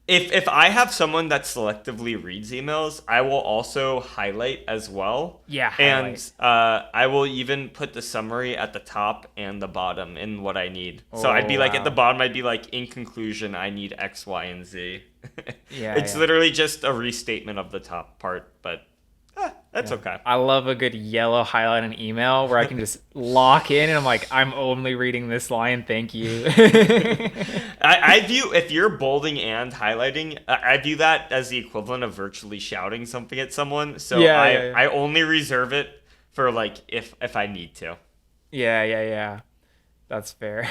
S1: If I have someone that selectively reads emails, I will also highlight as well,
S2: Yeah,
S1: and
S2: highlight.
S1: I will even put the summary at the top and the bottom in what I need. So I'd
S2: Oh
S1: be like at the
S2: wow.
S1: bottom, I'd be like, in conclusion, I need X, Y, and Z.
S2: Yeah,
S1: It's
S2: yeah.
S1: literally just a restatement of the top part, but That's
S2: Yeah.
S1: okay.
S2: I love a good yellow highlight in an email where I can just lock in and I'm like, I'm only reading this line. Thank you.
S1: I view if you're bolding and highlighting, I view that as the equivalent of virtually shouting something at someone. So
S2: Yeah,
S1: I
S2: yeah, yeah.
S1: I only reserve it for like if I need to.
S2: Yeah, yeah, yeah. That's fair.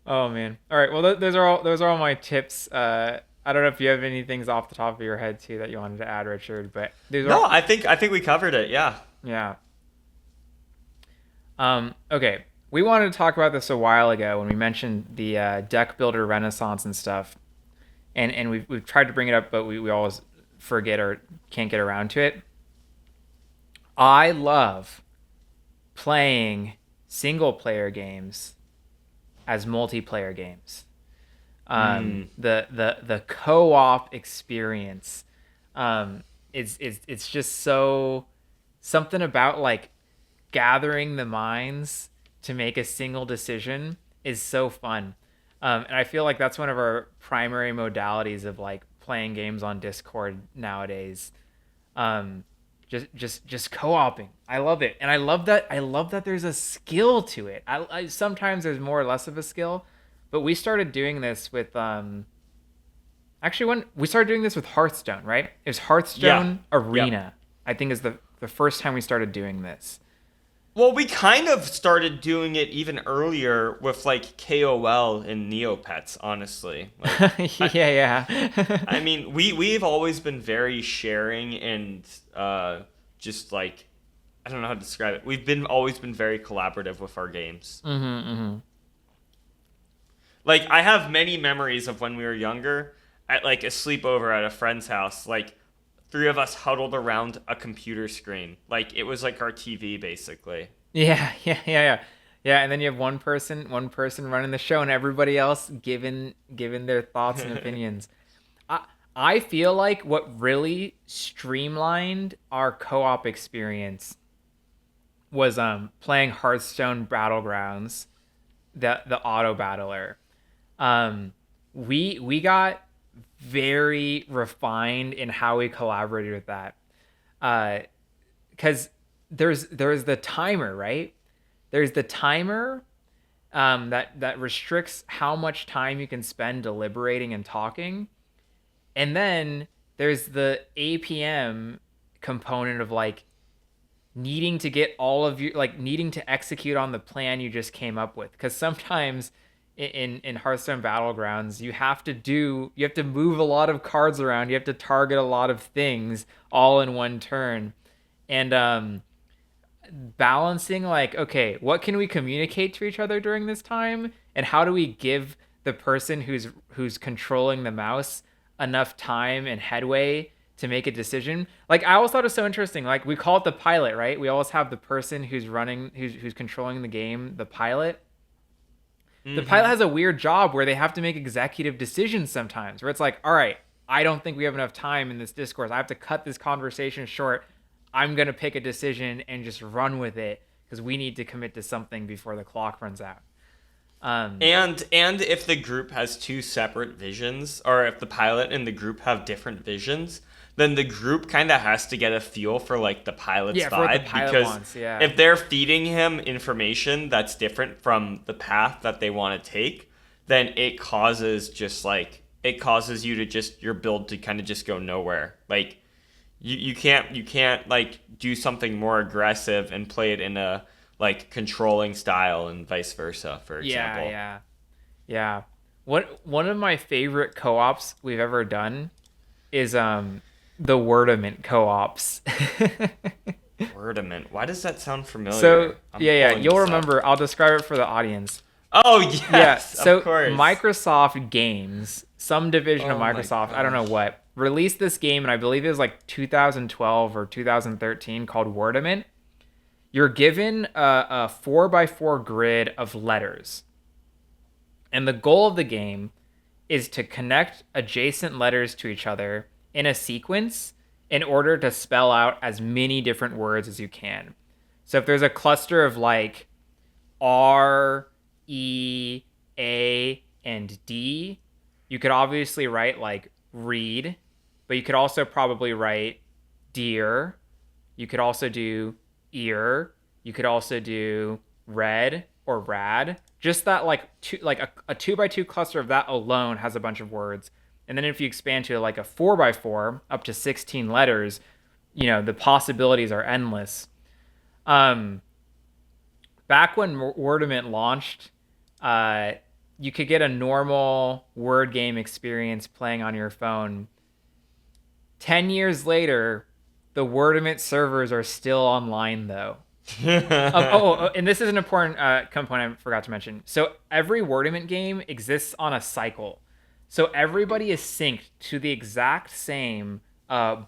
S2: Oh man. All right. Well, those are all my tips. I don't know if you have any things off the top of your head too that you wanted to add, Richard, but these
S1: No,
S2: are
S1: I think we covered it. Yeah.
S2: yeah. Okay. We wanted to talk about this a while ago when we mentioned the deck builder renaissance and stuff. And we've tried to bring it up, but we always forget or can't get around to it. I love playing single player games as multiplayer games.
S1: Mm.
S2: The co-op experience, it's just so something about like gathering the minds to make a single decision is so fun. And I feel like that's one of our primary modalities of like playing games on Discord nowadays. Um, just co-oping. I love it, and I love that there's a skill to it. I sometimes there's more or less of a skill, but we started doing this with actually when we started doing this with Hearthstone, right? It was
S1: Yeah.
S2: Hearthstone
S1: Yep.
S2: Arena. I think is the first time we started doing this.
S1: Well, we kind of started doing it even earlier with like KOL and Neopets, honestly. Like
S2: Yeah,
S1: I
S2: yeah.
S1: mean, we've always been very sharing and just like I don't know how to describe it. We've been always been very collaborative with our games.
S2: Mm-hmm.
S1: Like I have many memories of when we were younger at like a sleepover at a friend's house. Like three of us huddled around a computer screen. Like it was like our TV basically.
S2: Yeah, yeah. Yeah, and then you have one person running the show and everybody else giving their thoughts and opinions. I I feel like what really streamlined our co-op experience was playing Hearthstone Battlegrounds, the auto battler. Um we got very refined in how we collaborated with that. Uh cuz there's the timer, right? There's the timer that restricts how much time you can spend deliberating and talking. And then there's the APM component of like needing to get all of your like needing to execute on the plan you just came up with. Because sometimes in Hearthstone Battlegrounds, you have to move a lot of cards around, you have to target a lot of things all in one turn. And balancing like, okay, what can we communicate to each other during this time, and how do we give the person who's controlling the mouse enough time and headway to make a decision. Like I always thought it was so interesting, like we call it the pilot, right? We always have the person who's controlling the game, the pilot. The pilot
S1: Mm-hmm.
S2: has a weird job where they have to make executive decisions sometimes, where it's like, all right, I don't think we have enough time in this discourse, I have to cut this conversation short, I'm going to pick a decision and just run with it because we need to commit to something before the clock runs out. um
S1: And if the group has two separate visions, or if the pilot and the group have different visions, then the group kind of has to get a feel for like the pilot's
S2: yeah, for what the
S1: vibe
S2: pilot
S1: because
S2: wants. Yeah,
S1: if they're feeding him information that's different from the path that they want to take, then it causes you to just your build to kind of just go nowhere. Like you can't like do something more aggressive and play it in a like controlling style and vice versa, for
S2: yeah,
S1: example.
S2: yeah, yeah. One of my favorite co-ops we've ever done is the Wordament co-ops.
S1: Wordament. Why does that sound
S2: So
S1: familiar? I'm
S2: yeah,
S1: pulling
S2: you'll
S1: this up.
S2: remember. I'll describe it for the audience.
S1: Oh
S2: Yeah,
S1: yes, of
S2: so
S1: course.
S2: Microsoft Games, some division of
S1: Oh my
S2: Microsoft, I don't know
S1: gosh.
S2: what, released this game, and I believe it was like 2012 or 2013, called Wordament. You're given a 4x4 grid of letters, and the goal of the game is to connect adjacent letters to each other in a sequence in order to spell out as many different words as you can. So if there's a cluster of like R, E, A, and D, you could obviously write like read, but you could also probably write deer. You could also do ear. You could also do red or rad. Just that like a 2x2 cluster of that alone has a bunch of words. And then if you expand to like a 4x4 up to 16 letters, the possibilities are endless. Um, Back when Wordament launched, uh, you could get a normal word game experience playing on your phone. 10 years later, the Wordament servers are still online though. And this is an important component I forgot to mention. So every Wordament game exists on a cycle. So everybody is synced to the exact same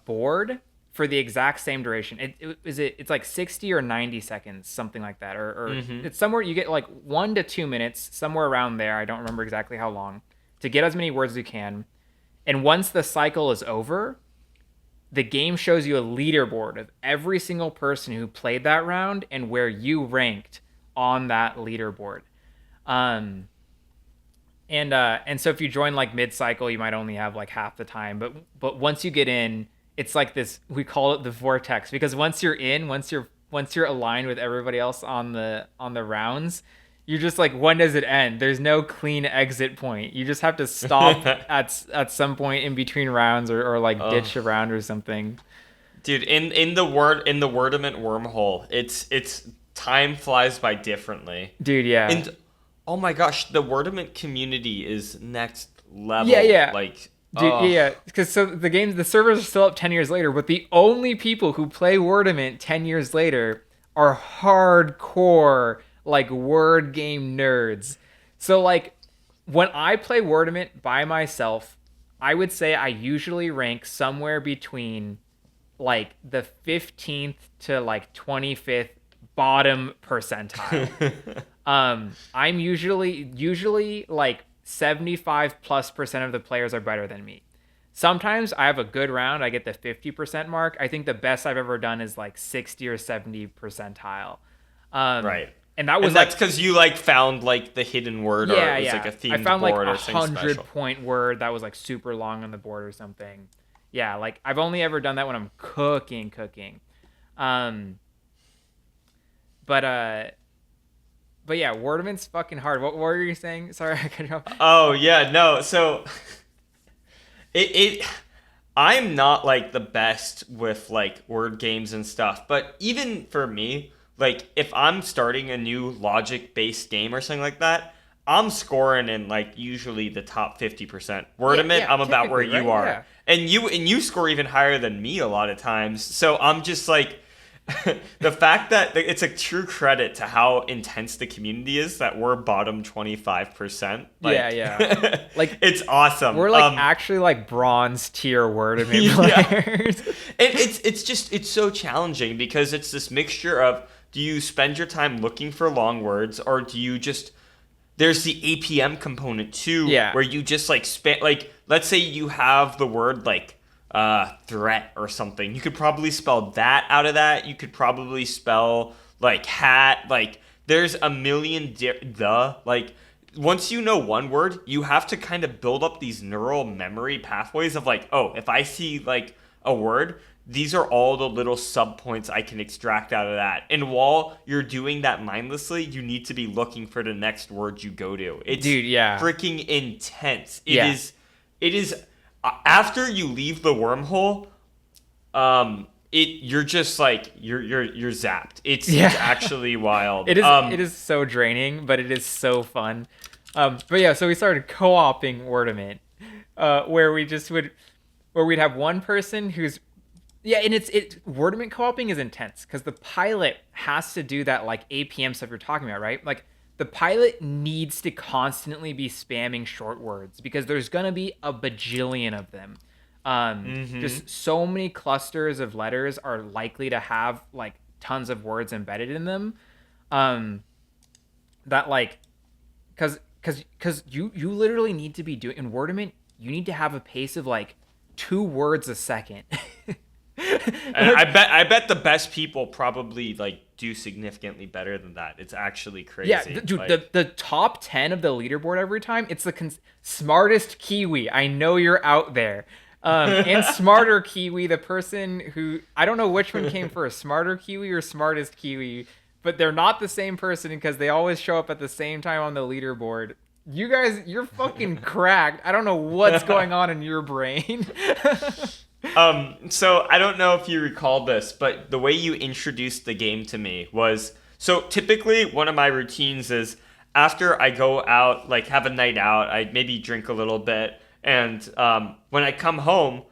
S2: board for the exact same duration. It's like 60 or 90 seconds, something like that, or
S1: Hmm.
S2: it's somewhere you get like 1 to 2 minutes, somewhere around there. I don't remember exactly how long to get as many words as you can. And once the cycle is over, the game shows you a leaderboard of every single person who played that round and where you ranked on that leaderboard. Um, and so if you join like mid cycle, you might only have like half the time. But once you get in, it's like this. We call it the vortex because once you're in, once you're aligned with everybody else on the rounds, you're just like, when does it end? There's no clean exit point. You just have to stop at some point in between rounds or like
S1: Oh,
S2: ditch a round or something.
S1: dude, in the Wordament wormhole, it's time flies by differently.
S2: Dude, yeah.
S1: And oh my gosh, the Wordament community is next
S2: Yeah,
S1: level.
S2: yeah.
S1: Like,
S2: Dude,
S1: oh,
S2: yeah, because so the servers are still up 10 years later, but the only people who play Wordament 10 years later are hardcore, like, word game nerds. So, like, when I play Wordament by myself, I would say I usually rank somewhere between, like, the 15th to, like, 25th bottom percentile. I'm usually like 75 plus percent of the players are better than me. Sometimes I have a good round, I get the 50% mark. I think the best I've ever done is like 60 or 70 percentile. Um,
S1: right.
S2: and that was
S1: And that's
S2: like,
S1: because you like found like the hidden word, or
S2: yeah,
S1: it was like
S2: yeah.
S1: a
S2: I
S1: themed
S2: found like
S1: board
S2: a
S1: or something
S2: hundred
S1: special.
S2: point word that was like super long on the board or something. Yeah, like I've only ever done that when I'm cooking. Um, but yeah, Wordman's fucking hard. What were you saying? Sorry, I cut you off.
S1: Oh yeah, no. So it I'm not like the best with like word games and stuff, but even for me, like if I'm starting a new logic based game or something like that, I'm scoring in like usually the top 50%.
S2: Yeah,
S1: Wordament,
S2: yeah,
S1: I'm about where
S2: typically,
S1: you
S2: right?
S1: are.
S2: Yeah.
S1: And you score even higher than me a lot of times. So I'm just like the fact that it's a true credit to how intense the community is that we're bottom 25%.
S2: Yeah,
S1: Like
S2: yeah. Like
S1: it's awesome.
S2: we're like actually like bronze tier Wordament
S1: Yeah.
S2: players.
S1: And it's so challenging because it's this mixture of, do you spend your time looking for long words, or do you just, there's the APM component too,
S2: Yeah.
S1: where you just like like let's say you have the word like threat or something. You could probably spell that out of that. You could probably spell like hat. Like there's a million the like, once you know one word, you have to kind of build up these neural memory pathways of like, oh, if I see like a word, these are all the little sub points I can extract out of that. And while you're doing that mindlessly, you need to be looking for the next word you go to. It's
S2: Dude, yeah.
S1: freaking intense.
S2: Yeah.
S1: It is after you leave the wormhole, you're just like you're zapped. It's
S2: Yeah.
S1: actually wild.
S2: It is so draining, but it is so fun. But yeah, so we started co-oping Wordament, where we just would where we'd have one person who's yeah, and it Wordament co-oping is intense because the pilot has to do that like APM stuff you're talking about, right? Like the pilot needs to constantly be spamming short words because there's gonna be a bajillion of them.
S1: Mm-hmm.
S2: Just so many clusters of letters are likely to have like tons of words embedded in them. Um, that like because you literally need to be doing in Wordament, you need to have a pace of like 2 words a second.
S1: And I bet the best people probably like do significantly better than that. It's actually
S2: Yeah,
S1: crazy.
S2: dude,
S1: Like
S2: the top 10 of the leaderboard every time, it's the smartest Kiwi. I know you're out there. And Smarter Kiwi, the person who I don't know which one came first, Smarter Kiwi or Smartest Kiwi, but they're not the same person because they always show up at the same time on the leaderboard. You guys, you're fucking cracked. I don't know what's going on in your brain.
S1: So I don't know if you recall this, but the way you introduced the game to me was so typically one of my routines is after I go out, like have a night out, I maybe drink a little bit, and when I come home,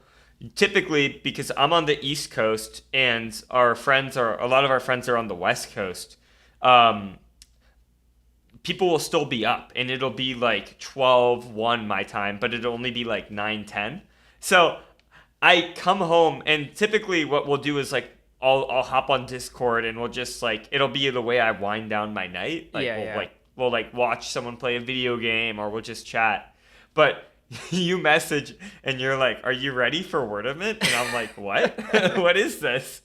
S1: typically because I'm on the East Coast and a lot of our friends are on the West Coast. Um, People will still be up and it'll be like 12, 1 my time, but it'll only be like 9, 10. So I come home and typically what we'll do is like I'll hop on Discord and we'll just like it'll be the way I wind down my night. Like
S2: Yeah, yeah.
S1: we'll like watch someone play a video game or we'll just chat. But you message and you're like, "Are you ready for Wordament?" And I'm like, "What? What is this?"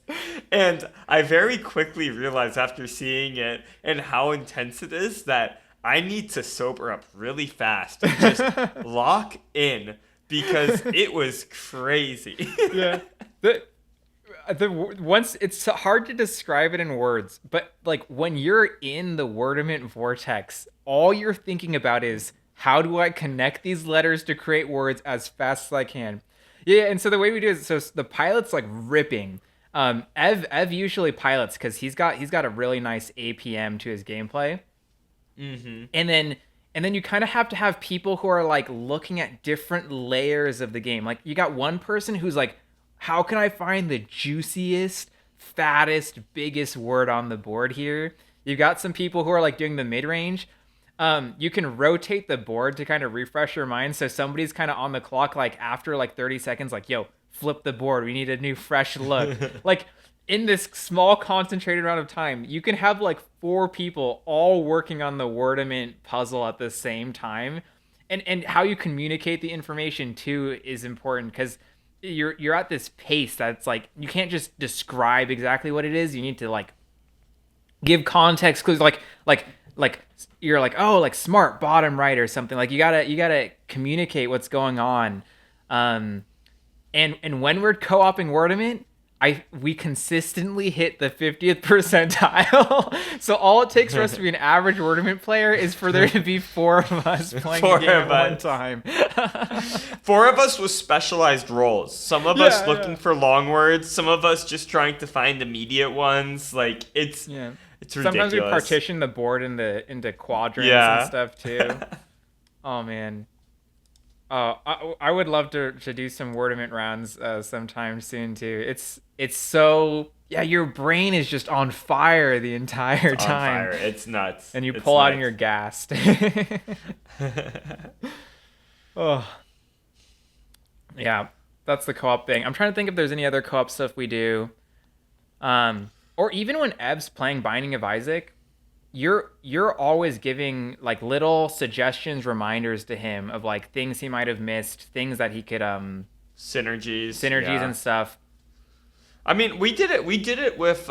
S1: And I very quickly realized after seeing it and how intense it is that I need to sober up really fast and just lock in because it was crazy.
S2: Yeah. The once it's hard to describe it in words, but like when you're in the Wordament vortex, all you're thinking about is how do I connect these letters to create words as fast as I can. Yeah, and so the way we do it is so the pilot's like ripping. Ev usually pilots because he's got a really nice APM to his gameplay.
S1: Hmm.
S2: And then you kind of have to have people who are like looking at different layers of the game. Like you got one person who's like, how can I find the juiciest, fattest, biggest word on the board here? You've got some people who are like doing the mid range. You can rotate the board to kind of refresh your mind. So somebody's kind of on the clock, like after like 30 seconds, like, yo, flip the board. We need a new fresh look. Like in this small concentrated amount of time, you can have like four people all working on the Wordament puzzle at the same time. And how you communicate the information too is important because you're at this pace that's like you can't just describe exactly what it is. You need to like give context clues like you're like, oh, like smart bottom right or something. Like you gotta communicate what's going on. And when we're co-oping Wordament, we consistently hit the 50th percentile. So all it takes for us to be an average Wordament player is for there to be four of us playing the game at one time.
S1: Four of us with specialized roles. Some of us looking for long words, some of us just trying to find immediate ones. Like it's
S2: Yeah.
S1: it's ridiculous.
S2: Sometimes we partition the board into quadrants
S1: Yeah.
S2: and stuff too. Oh man. I would love to do some Wordament rounds sometime soon too. It's so yeah, your brain is just on fire the entire
S1: It's on
S2: time,
S1: fire. It's nuts.
S2: and you
S1: It's
S2: pull out and
S1: nuts.
S2: you're gassed. Oh yeah, that's the co-op thing. I'm trying to think if there's any other co-op stuff we do. Or even when Ev's playing Binding of Isaac, you're always giving like little suggestions, reminders to him of like things he might have missed, things that he could
S1: Synergies.
S2: synergies
S1: Yeah.
S2: and stuff.
S1: I mean, we did it. We did it with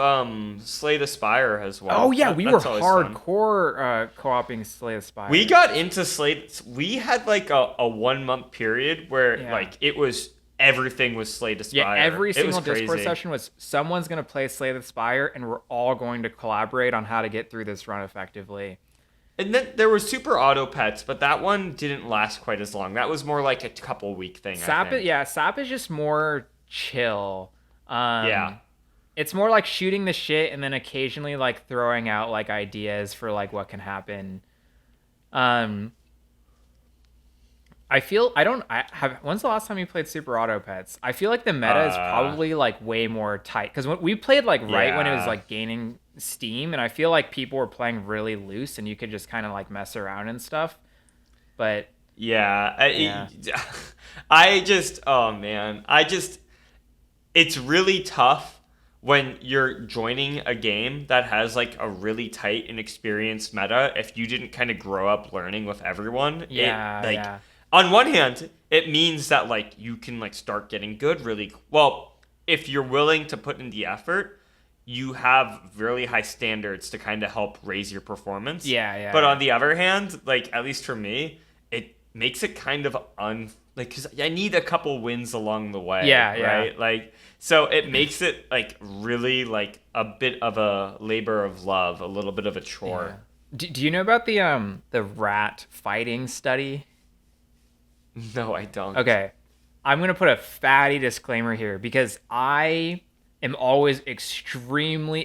S1: Slay the Spire as well.
S2: Oh yeah, we were
S1: That's always fun.
S2: hardcore co-oping Slay the Spire.
S1: We got into Slay. We had like a 1 month period where
S2: Yeah.
S1: like it was everything was Slay the
S2: Yeah,
S1: Spire.
S2: every
S1: It was
S2: single Discord
S1: crazy.
S2: session was someone's gonna play Slay the Spire, and we're all going to collaborate on how to get through this run effectively.
S1: And then there was Super Auto Pets, but that one didn't last quite as long. That was more like a couple week thing. I think.
S2: Sap is just more chill.
S1: Yeah.
S2: It's more like shooting the shit and then occasionally like throwing out like ideas for like what can happen. Um, I have. When's the last time you played Super Auto Pets? I feel like the meta is probably like way more tight because when we played like right when it was
S1: Yeah.
S2: like gaining steam, and I feel like people were playing really loose and you could just kind of like mess around and stuff. But
S1: Yeah.
S2: yeah,
S1: I just, oh man. It's really tough when you're joining a game that has like a really tight and experienced meta if you didn't kind of grow up learning with everyone.
S2: yeah,
S1: Like,
S2: yeah.
S1: on one hand, it means that like you can like start getting good really well if you're willing to put in the effort. You have really high standards to kind of help raise your performance.
S2: Yeah, yeah,
S1: But
S2: yeah.
S1: on the other hand, like at least for me, makes it kind of like, because I need a couple wins along the way,
S2: Yeah, yeah.
S1: right? Like, so it makes it like really like a bit of a labor of love, a little bit of a chore.
S2: Yeah. Do you know about the rat fighting study?
S1: No, I don't.
S2: Okay. I'm going to put a fatty disclaimer here because I am always extremely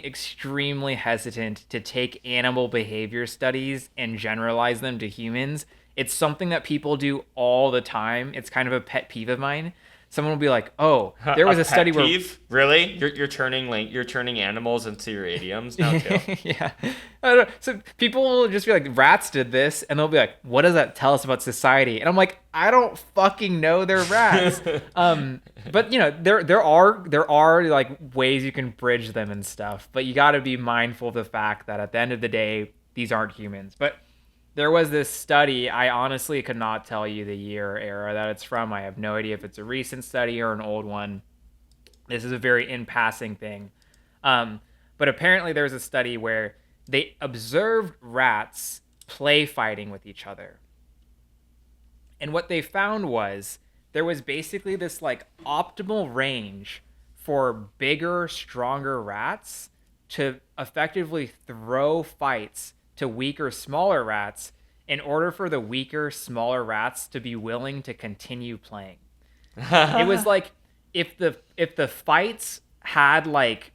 S2: hesitant to take animal behavior studies and generalize them to humans. It's something that people do all the time. It's kind of a pet peeve of mine. Someone will be like, "Oh, there
S1: A
S2: was a study
S1: pet
S2: where
S1: peeve? Really? You're turning animals into your idioms now too?
S2: yeah. I don't know. So people will just be like, rats did this, and they'll be like, what does that tell us about society? And I'm like, I don't fucking know, they're rats. But there are like ways you can bridge them and stuff, but you got to be mindful of the fact that at the end of the day, these aren't humans. But there was this study. I honestly could not tell you the year or era that it's from. I have no idea if it's a recent study or an old one. This is a very in passing thing. Um, but apparently, there was a study where they observed rats play fighting with each other. And what they found was there was basically this like optimal range for bigger, stronger rats to effectively throw fights to weaker, smaller rats in order for the weaker, smaller rats to be willing to continue playing. It was like if the fights had like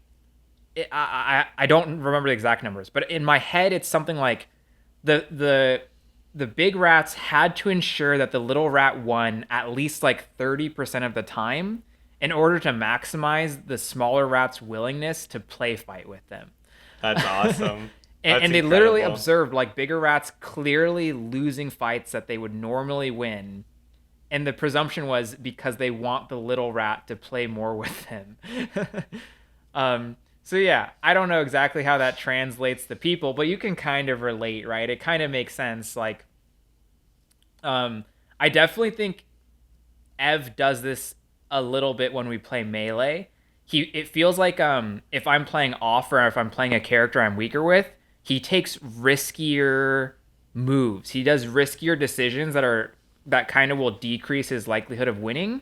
S2: I don't remember the exact numbers, but in my head it's something like the the the big rats had to ensure that the little rat won at least like 30% of the time in order to maximize the smaller rat's willingness to play fight with them.
S1: That's awesome.
S2: and,
S1: That's
S2: and they literally
S1: incredible.
S2: observed like bigger rats clearly losing fights that they would normally win, and the presumption was because they want the little rat to play more with them. So yeah, I don't know exactly how that translates to people, but you can kind of relate, right? It kind of makes sense. Like, I definitely think Ev does this a little bit when we play melee. It feels like if I'm playing off or if I'm playing a character I'm weaker with, he takes riskier moves. He does riskier decisions that kind of will decrease his likelihood of winning.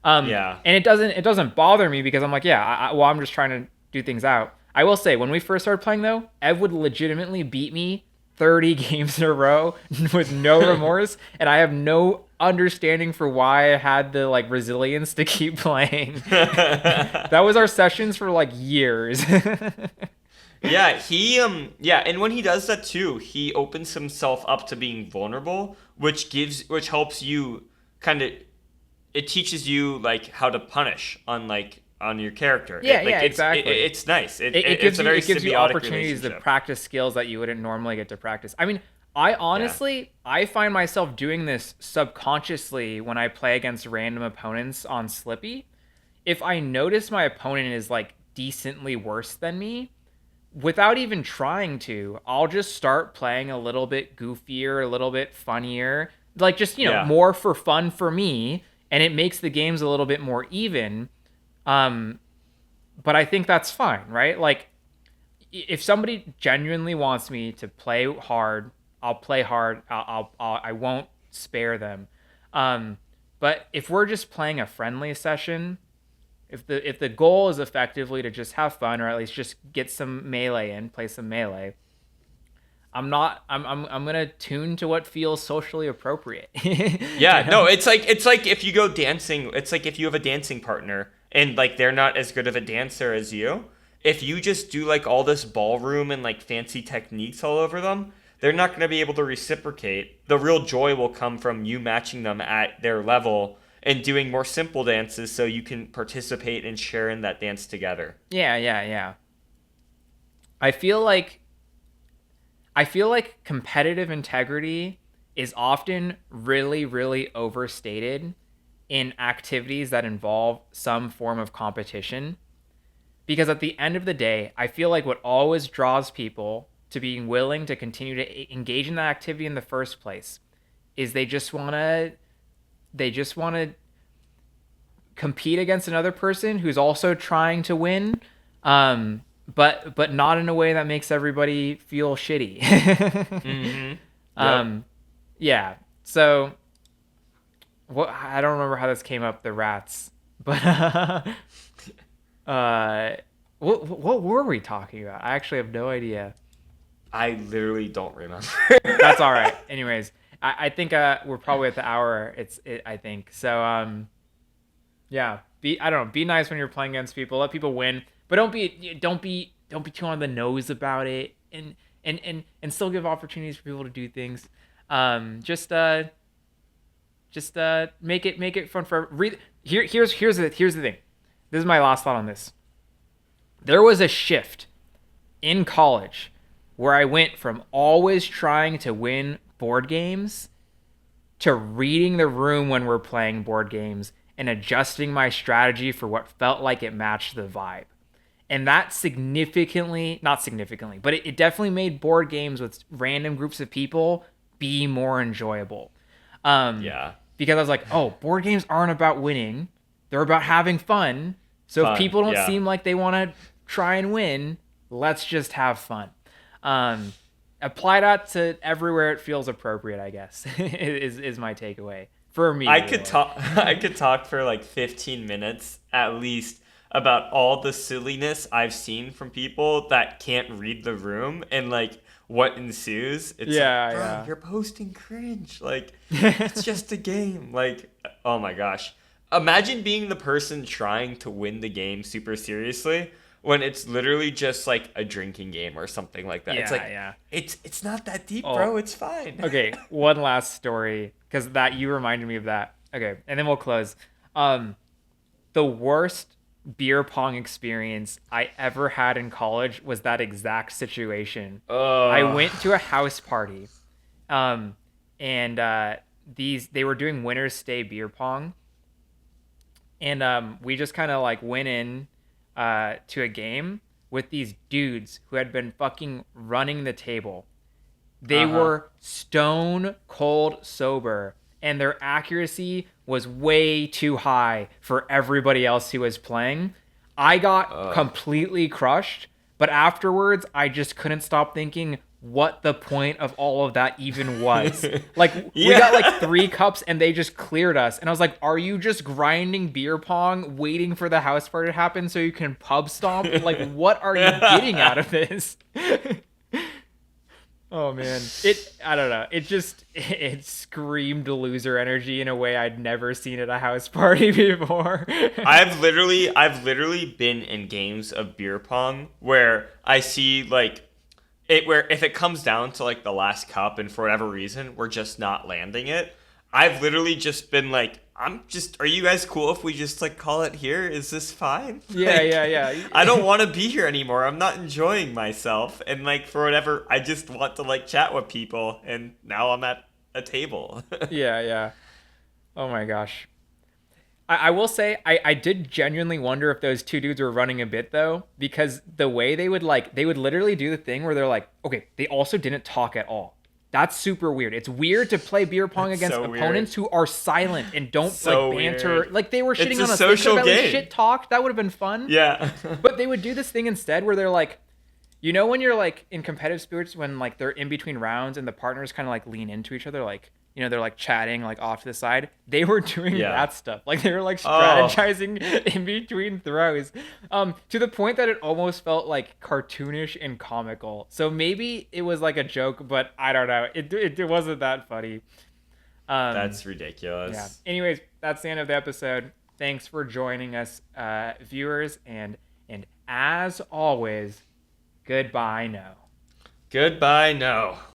S1: Yeah.
S2: And it doesn't bother me because I'm like, yeah, well, I'm just trying to do things out. I will say when we first started playing though, Ev would legitimately beat me 30 games in a row with no remorse, and I have no understanding for why I had the like resilience to keep playing. That was our sessions for like years.
S1: Yeah, yeah, and when he does that too, he opens himself up to being vulnerable, which helps you kind of it teaches you like how to punish on your character.
S2: Yeah,
S1: Like
S2: yeah, exactly.
S1: it's nice.
S2: It
S1: It's
S2: gives
S1: a
S2: you
S1: very
S2: it gives you
S1: symbiotic
S2: opportunities to
S1: relationship.
S2: practice skills that you wouldn't normally get to practice. I mean, I
S1: Yeah.
S2: honestly I find myself doing this subconsciously when I play against random opponents on Slippy. If I notice my opponent is like decently worse than me, without even trying to, I'll just start playing a little bit goofier, a little bit funnier, like just,
S1: Yeah.
S2: more for fun for me, and it makes the games a little bit more even. Um but I think that's fine, right? Like if somebody genuinely wants me to play hard, I'll play hard. I won't spare them. Um, but if we're just playing a friendly session, if the goal is effectively to just have fun or at least just get some melee in, play some melee, I'm not. I'm gonna tune to what feels socially appropriate.
S1: Yeah, no, it's like if you go dancing, it's like if you have a dancing partner and like they're not as good of a dancer as you, if you just do like all this ballroom and like fancy techniques all over them, they're not going to be able to reciprocate. The real joy will come from you matching them at their level and doing more simple dances so you can participate and share in that dance together.
S2: Yeah, yeah, yeah. I feel like I feel like competitive integrity is often really, really overstated in activities that involve some form of competition. Because at the end of the day, I feel like what always draws people to being willing to continue to engage in that activity in the first place is they just want to compete against another person who's also trying to win, but not in a way that makes everybody feel shitty.
S1: Mm-hmm. Yep.
S2: um, yeah. So what I don't remember how this came up, the rats, but uh, what were we talking about? I actually have no idea.
S1: I literally don't remember.
S2: That's all right. Anyways, I think we're probably at the hour. I think so. Yeah. Be I don't know. Be nice when you're playing against people. Let people win, but don't be too on the nose about it, and still give opportunities for people to do things. Just make it fun for here's the thing. This is my last thought on this. There was a shift in college where I went from always trying to win board games to reading the room when we're playing board games and adjusting my strategy for what felt like it matched the vibe. And that significantly, not significantly, but it definitely made board games with random groups of people be more enjoyable. Um,
S1: Yeah,
S2: because I was like, oh, board games aren't about winning, they're about having fun. So if
S1: fun.
S2: people don't
S1: Yeah,
S2: seem like they want to try and win, let's just have fun. Um, Apply that to everywhere it feels appropriate, I guess, is my takeaway. For me,
S1: I could
S2: anyway.
S1: talk. I could talk for like 15 minutes at least about all the silliness I've seen from people that can't read the room and like what ensues. It's like, bro,
S2: Yeah,
S1: you're posting cringe. Like, it's
S2: yeah.
S1: just a game. Like, oh my gosh. Imagine being the person trying to win the game super seriously when it's literally just like a drinking game or something like that. It's
S2: Yeah,
S1: like
S2: yeah.
S1: it's not that deep,
S2: Oh,
S1: bro. It's fine.
S2: okay. One last story, because that you reminded me of that. Okay, and then we'll close. Um, the worst beer pong experience I ever had in college was that exact situation. I
S1: Ugh.
S2: went to a house party, um, and they were doing winners stay beer pong, and we just kind of like went in to a game with these dudes who had been fucking running the table. They
S1: Uh huh.
S2: were stone cold sober, and their accuracy was way too high for everybody else who was playing. I got
S1: Ugh.
S2: completely crushed, but afterwards, I just couldn't stop thinking what the point of all of that even was. Like, we got like
S1: Yeah.
S2: 3 cups and they just cleared us. And I was like, are you just grinding beer pong, waiting for the house party to happen so you can pub stomp? Like, what are you getting out of this? Oh man. I don't know. It screamed loser energy in a way I'd never seen at a house party before.
S1: I've literally been in games of beer pong where I see like it where if it comes down to like the last cup and for whatever reason we're just not landing it, I've literally just been like, are you guys cool if we just like call it here? Is this fine?
S2: Yeah,
S1: Like,
S2: yeah,
S1: I don't
S2: yeah.
S1: want to be here anymore. I'm not enjoying myself. And like, for whatever, I just want to like chat with people. And now I'm at a table.
S2: Yeah, yeah. Oh my gosh. I will say I did genuinely wonder if those 2 dudes were running a bit though, because the way they would literally do the thing where they're like, okay, they also didn't talk at all. That's super weird. It's weird to play beer pong
S1: That's
S2: against
S1: so weird.
S2: opponents who are silent and don't like
S1: So
S2: banter.
S1: weird.
S2: Like they were
S1: It's
S2: shitting
S1: a
S2: on us. They could have
S1: social
S2: at least
S1: game.
S2: shit talked. That would have been fun.
S1: Yeah.
S2: But they would do this thing instead where they're like, you know, when you're like in competitive sports, when like they're in between rounds and the partners kind of like lean into each other, like, you know, they're like chatting like off to the side. They were doing
S1: Yeah.
S2: that stuff. Like they were like
S1: Oh,
S2: strategizing in between throws, to the point that it almost felt like cartoonish and comical. So maybe it was like a joke, but I don't know. It wasn't that funny. Um,
S1: that's
S2: yeah.
S1: ridiculous.
S2: Anyways, that's the end of the episode. Thanks for joining us, viewers, and as always, goodbye. No.
S1: Goodbye. No.